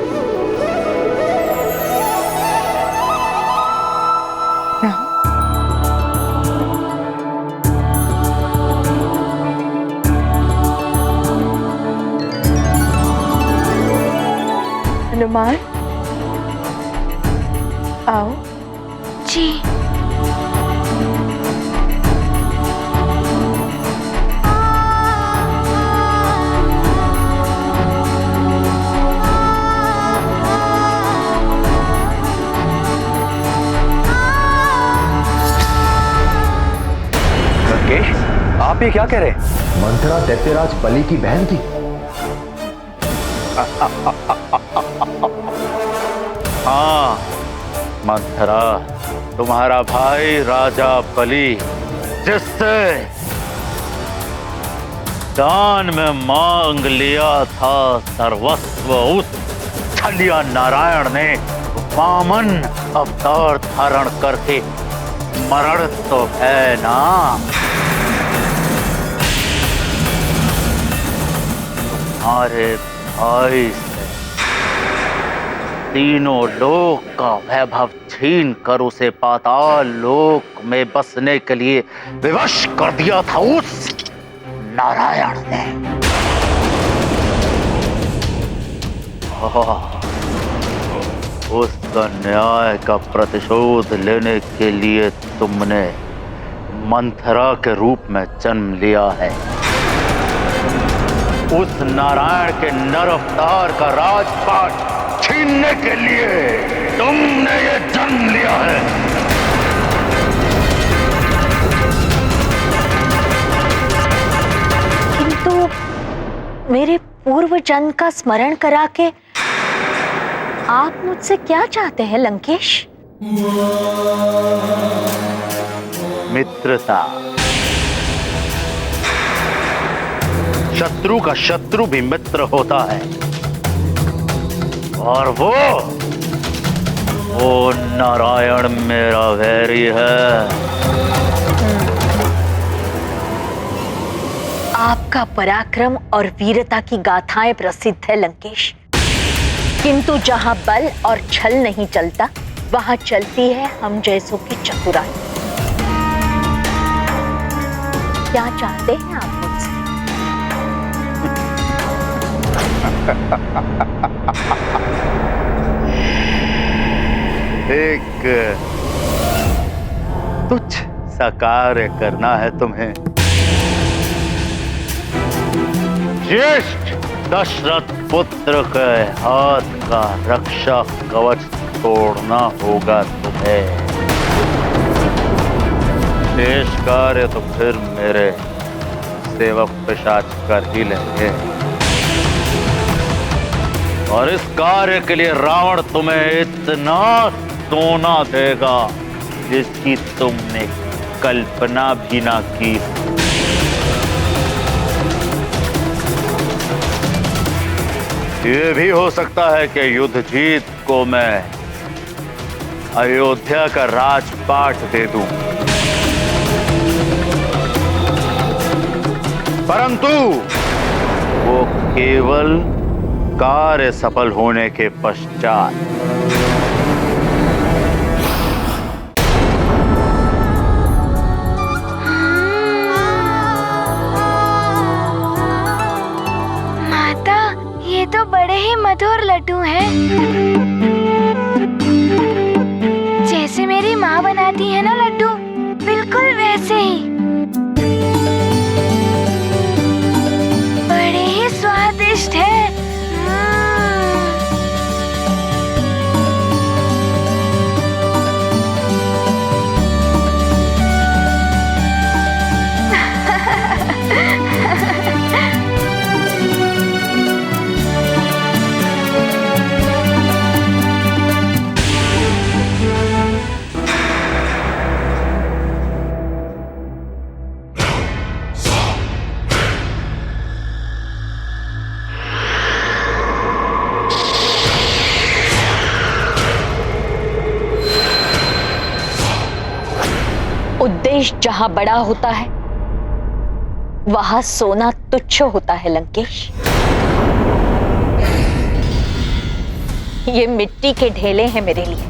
हनुमान, आओ। जी। लंकेश, आप ये क्या कह रहे? मंथरा दैत्यराज बलि की बहन थी। हाँ मंथरा, तुम्हारा भाई राजा बलि, जिससे दान में मांग लिया था सर्वस्व, उस छलिया नारायण ने वामन अवतार धारण करके मरण तो है ना। तुम्हारे भाई तीनों लोक का वैभव छीन कर उसे पाताल लोक में बसने के लिए विवश कर दिया था उस नारायण ने। उस अन्याय का प्रतिशोध लेने के लिए तुमने मंथरा के रूप में जन्म लिया है। उस नारायण के नर अवतार का राजपाट छीनने के लिए तुमने ये जन्म लिया है। किंतु मेरे पूर्व जन्म का स्मरण करा के आप मुझसे क्या चाहते हैं लंकेश? मित्रता। शत्रु का शत्रु भी मित्र होता है, और वो वो नारायण मेरा वैरी है। आपका पराक्रम और वीरता की गाथाएं प्रसिद्ध है लंकेश, किंतु जहां बल और छल नहीं चलता वहां चलती है हम जैसों की चतुराई। क्या चाहते हैं आप मुझसे? एक तुच्छ सा कार्य करना है तुम्हें। ज्येष्ठ दशरथ पुत्र के हाथ का रक्षा कवच तोड़ना होगा तुम्हें। शेष कार्य तो फिर मेरे सेवक पिशाच कर ही लेंगे, और इस कार्य के लिए रावण तुम्हें इतना सोना देगा जिसकी तुमने कल्पना भी ना की। ये भी हो सकता है कि युद्ध जीत को मैं अयोध्या का राजपाट दे दूं, परंतु वो केवल कार्य सफल होने के पश्चात। माता, ये तो बड़े ही मधुर लड्डू हैं। जैसे मेरी माँ बनाती है ना लड्डू, बिल्कुल वैसे ही। बड़े ही स्वादिष्ट है। उद्देश्य जहां बड़ा होता है वहां सोना तुच्छ होता है लंकेश। ये मिट्टी के ढेले हैं मेरे लिए।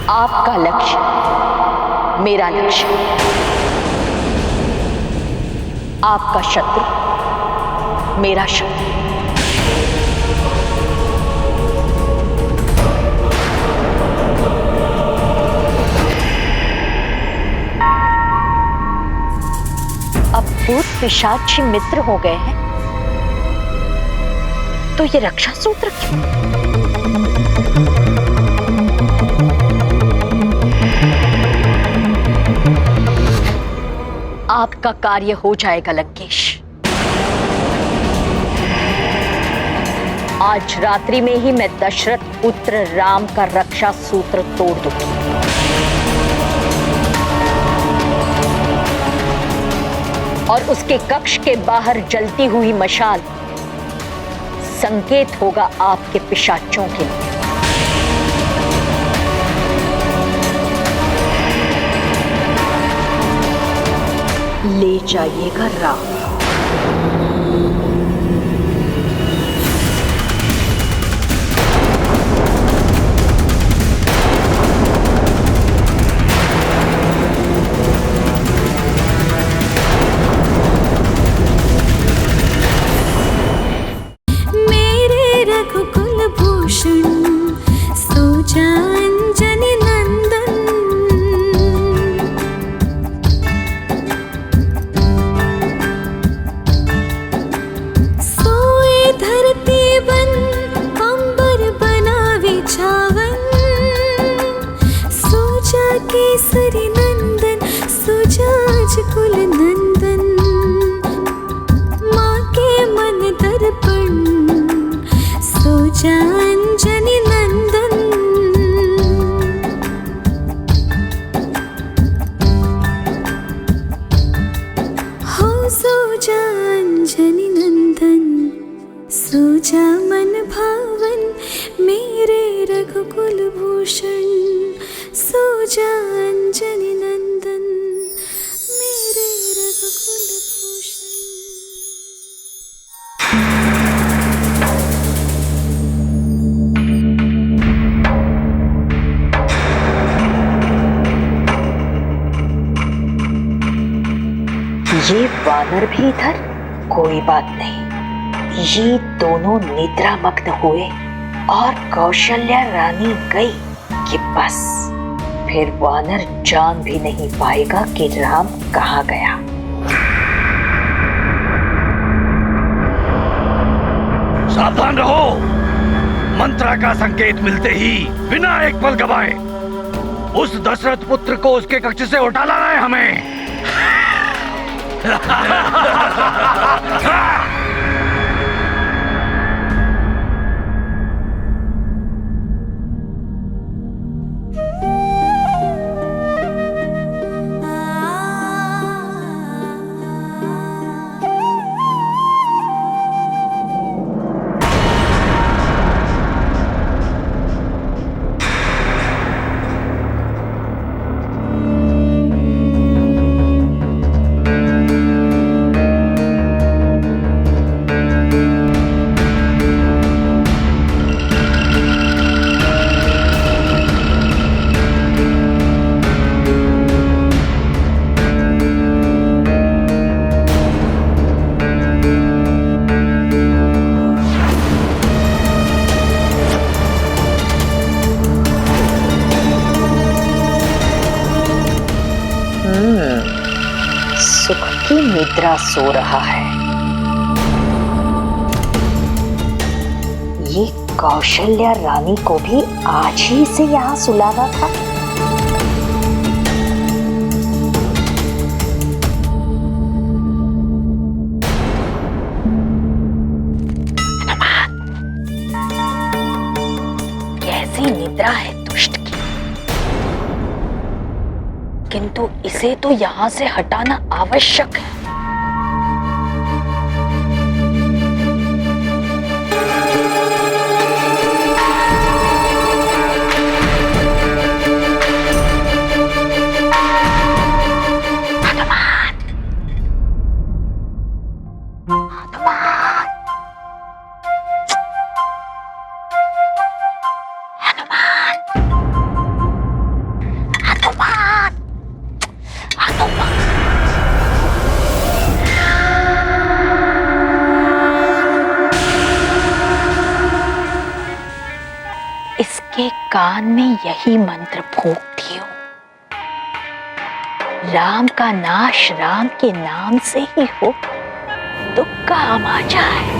आपका लक्ष्य मेरा लक्ष्य, आपका शत्रु मेरा शत्रु। अब भूत पिशाची मित्र हो गए हैं, तो ये रक्षा सूत्र क्यों? आपका कार्य हो जाएगा लंकेश। आज रात्रि में ही मैं दशरथ पुत्र राम का रक्षा सूत्र तोड़ दूंगी। और उसके कक्ष के बाहर जलती हुई मशाल संकेत होगा आपके पिशाचों के लिए। ले जाइएगा राम। सोजा अंजनी नंदन, सोजा मन भावन मेरे रघुकुल भूषण सोजा अंजनी नंदन मेरे रघुकुल भूषण। ये वानर भी इधर? कोई बात नहीं, ये दोनों निद्रा मग्न हुए और कौशल्या रानी गई कि बस फिर वानर जान भी नहीं पाएगा कि राम कहाँ गया। सावधान रहो, मंत्रा का संकेत मिलते ही बिना एक पल गवाए उस दशरथ पुत्र को उसके कक्ष से उठा लाना है हमें। सुख की निद्रा सो रहा है। ये कौशल्या रानी को भी आज ही से यहाँ सुलाना था। कैसी निद्रा है दुष्ट की, किंतु इसे तो यहाँ से हटाना आवश्यक है। इसके कान में यही मंत्र फूंकती हूँ, राम का नाश राम के नाम से ही हो, दुख काम आ जाए।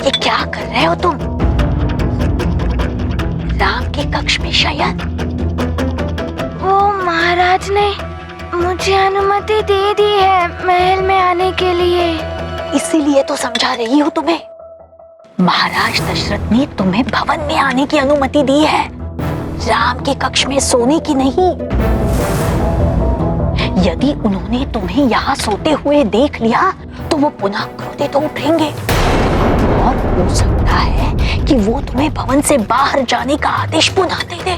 ये क्या कर रहे हो तुम? राम के कक्ष में शयन। वो महाराज ने मुझे अनुमति दे दी है महल में आने के लिए। इसीलिए तो समझा रही हूँ तुम्हें। महाराज दशरथ ने तुम्हें भवन में आने की अनुमति दी है, राम के कक्ष में सोने की नहीं। यदि उन्होंने तुम्हें यहाँ सोते हुए देख लिया तो वो पुनः क्रोधित उठेंगे और हो सकता है कि वो तुम्हें भवन से बाहर जाने का आदेश पुनः दे दे।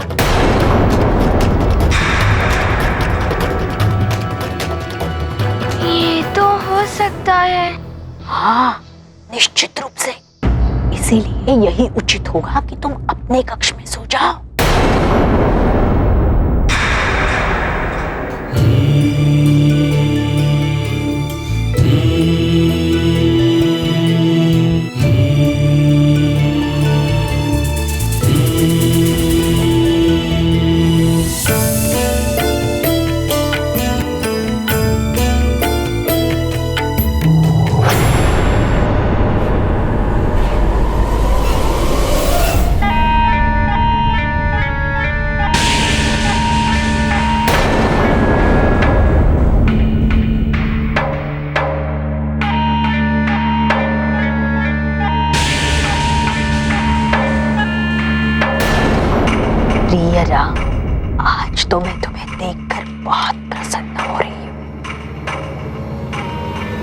ये तो हो सकता है। हाँ, निश्चित रूप से। इसीलिए यही उचित होगा कि तुम अपने कक्ष में सो जाओ। प्रिय राम, आज तो मैं तुम्हें देखकर बहुत प्रसन्न हो रही हूँ।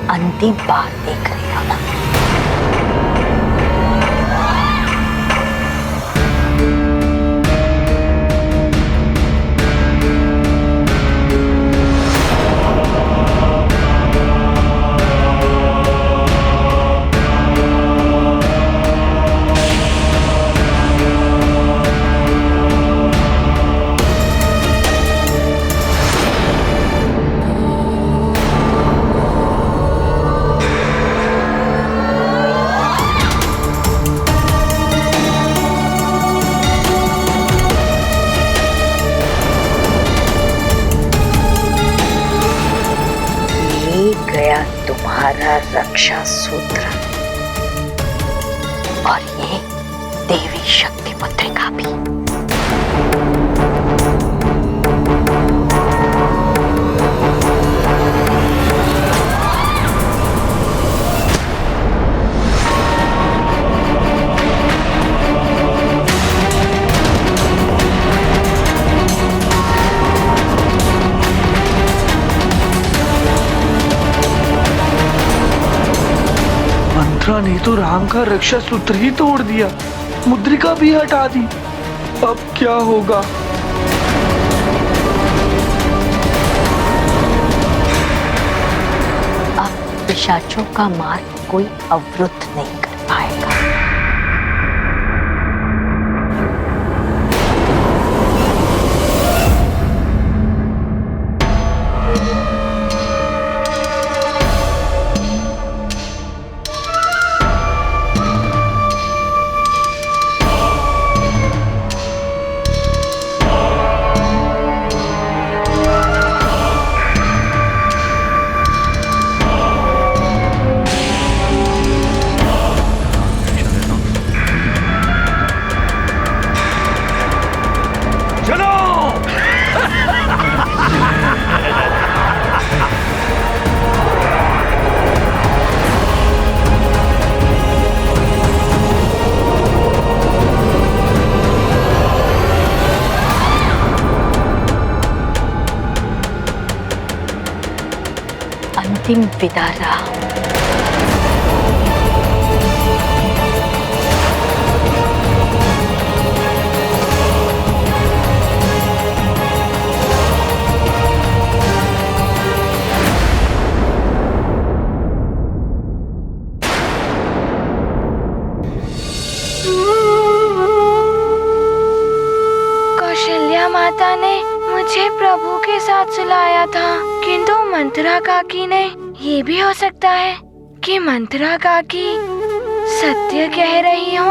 अंतिम बार देख रही हो ना? तुम्हारा रक्षा सूत्र और ये देवी शक्ति पत्रिका भी। मंत्रा ने तो राम का रक्षा सूत्र ही तोड़ दिया, मुद्रिका भी हटा दी। अब क्या होगा? अब पिशाचों का मार्ग कोई अवरुद्ध नहीं कर पाएगा। अंतिम विदा राम। कौशल्या माता ने मुझे प्रभु के साथ सुलाया था, किंतु मंत्रा काकी ने। ये भी हो सकता है कि मंत्रा काकी सत्य कह रही हो।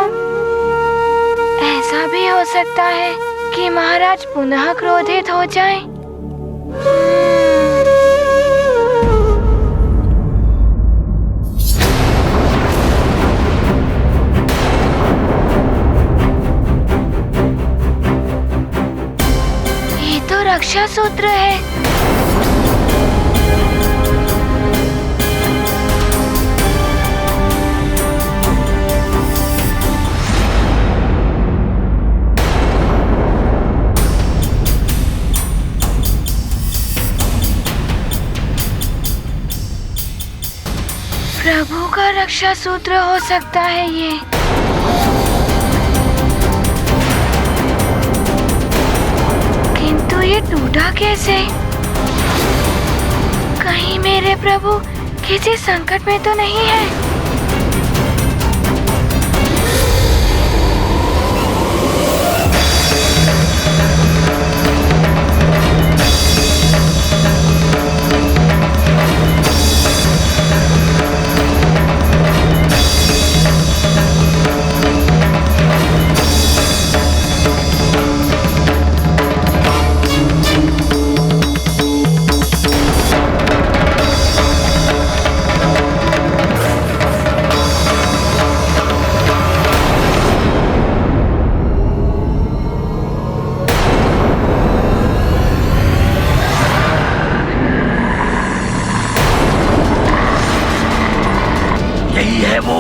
ऐसा भी हो सकता है कि महाराज पुनः क्रोधित हो जाएं। ये तो रक्षा सूत्र है। प्रभु का रक्षा सूत्र हो सकता है ये। ये टूटा कैसे? कहीं मेरे प्रभु किसी संकट में तो नहीं है? यही है वो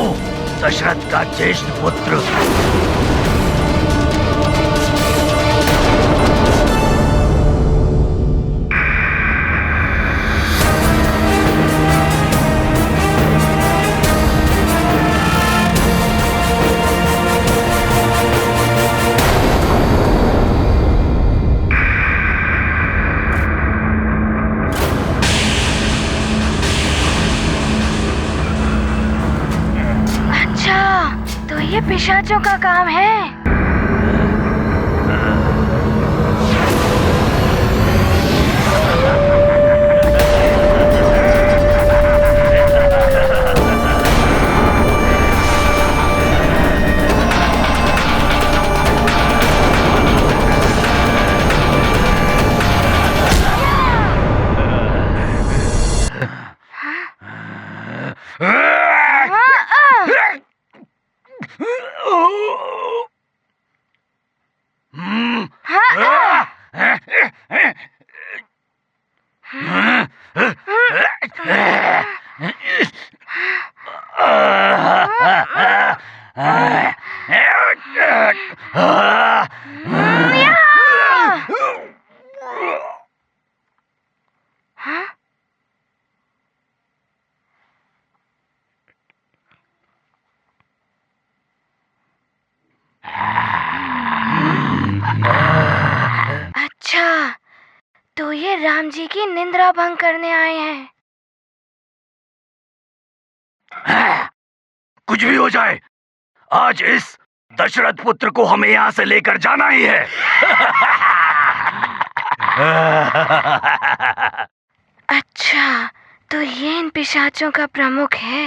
दशरथ का ज्येष्ठ पुत्र। ये पिशाचों का काम है। अच्छा, तो ये राम जी की निंद्रा भंग करने आए हैं। कुछ भी हो जाए, आज इस दशरथ पुत्र को हमें यहाँ से लेकर जाना ही है। अच्छा, तो ये इन पिशाचों का प्रमुख है।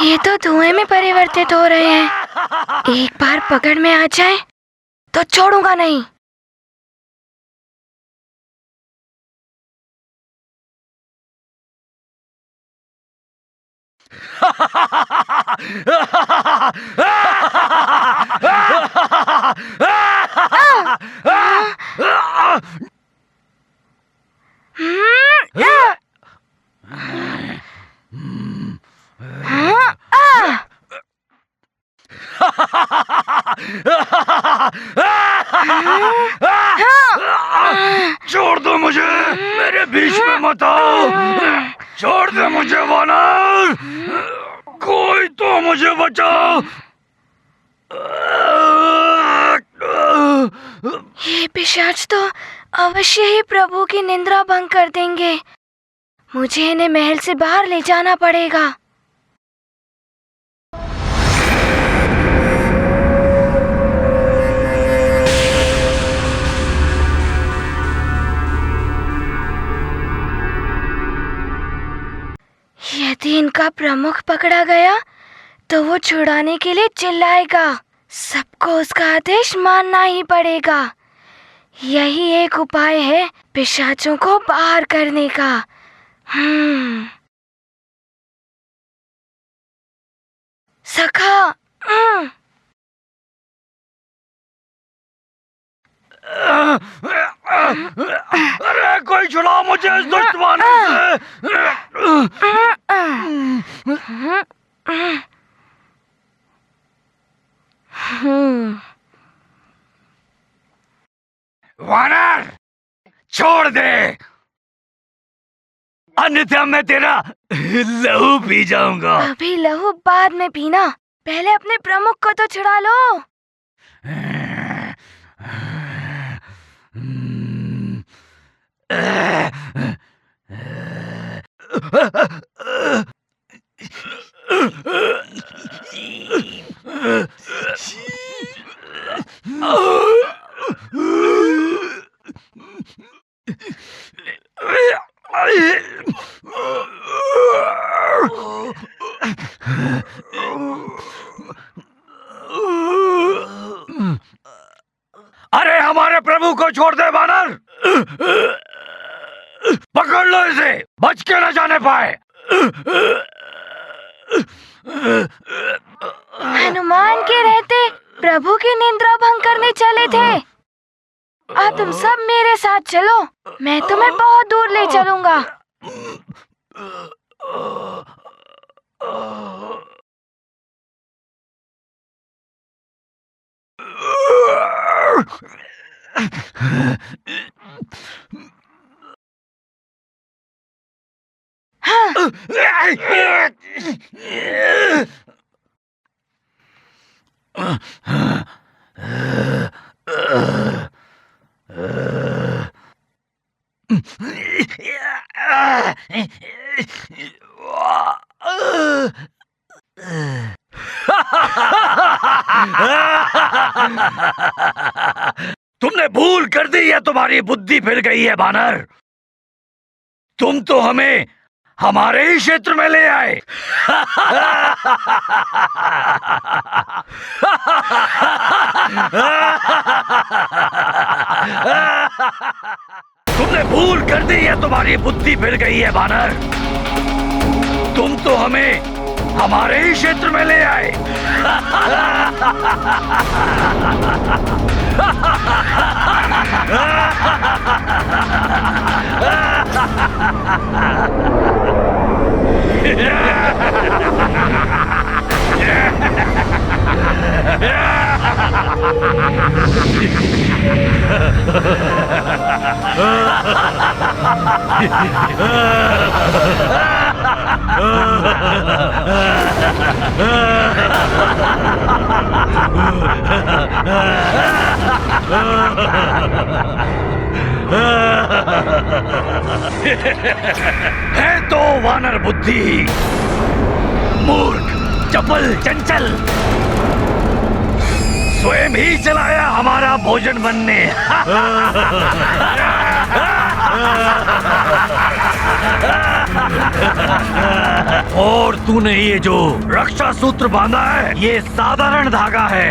ये तो धुएं में परिवर्तित हो रहे हैं। एक बार पकड़ में आ जाए तो छोड़ूंगा नहीं। छोड़ दो मुझे, मेरे बीच में मत आओ। छोड़ दो मुझे वानर, कोई तो मुझे बचाओ। ये पिशाच तो अवश्य ही प्रभु की निंद्रा भंग कर देंगे। मुझे इन्हें महल से बाहर ले जाना पड़ेगा। यदि इनका प्रमुख पकड़ा गया तो वो छुड़ाने के लिए चिल्लाएगा। सबको उसका आदेश मानना ही पड़ेगा। यही एक उपाय है पिशाचों को बाहर करने का। सखा, अरे कोई छुड़ाओ मुझे इस दुष्ट वानर से। वानर छोड़ दे, अन्यथा मैं तेरा लहू पी जाऊंगा। अभी लहू बाद में पीना, पहले अपने प्रमुख को तो छुड़ा लो। अरे हमारे प्रभु को छोड़ दे वानर, पकड़ लो इसे, बच के न जाने पाए। हनुमान के रहते प्रभु की निंद्रा भंग करने चले थे। अब तुम सब मेरे साथ चलो, मैं तुम्हें बहुत दूर ले चलूंगा। तुमने भूल कर दी या तुम्हारी बुद्धि फिर गई है वानर? तुम तो हमें हमारे ही क्षेत्र में ले आए। तुमने भूल कर दी या तुम्हारी बुद्धि फिर गई है वानर? तुम तो हमें हमारे ही क्षेत्र में ले आए। है तो वानर बुद्धि, मूर्ख, चपल, चंचल, स्वयं ही चलाया हमारा भोजन बनने। और तूने ये जो रक्षा सूत्र बांधा है, ये साधारण धागा है,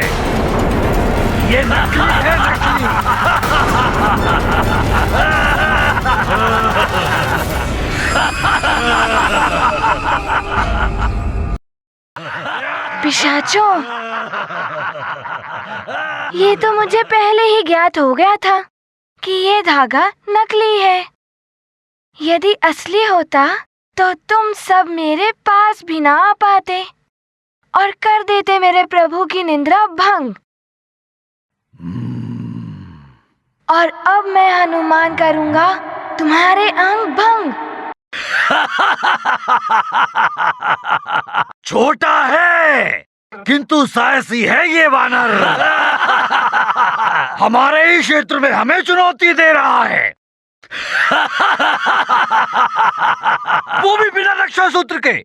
ये नकली है, नकली। पिशाचों, ये तो मुझे पहले ही ज्ञात हो गया था कि ये धागा नकली है। यदि असली होता तो तुम सब मेरे पास भी ना आ पाते और कर देते मेरे प्रभु की निंद्रा भंग। और अब मैं हनुमान करूंगा तुम्हारे अंग भंग। छोटा है किंतु साहसी है ये वानर। हमारे ही क्षेत्र में हमें चुनौती दे रहा है, वो भी बिना रक्षा सूत्र के।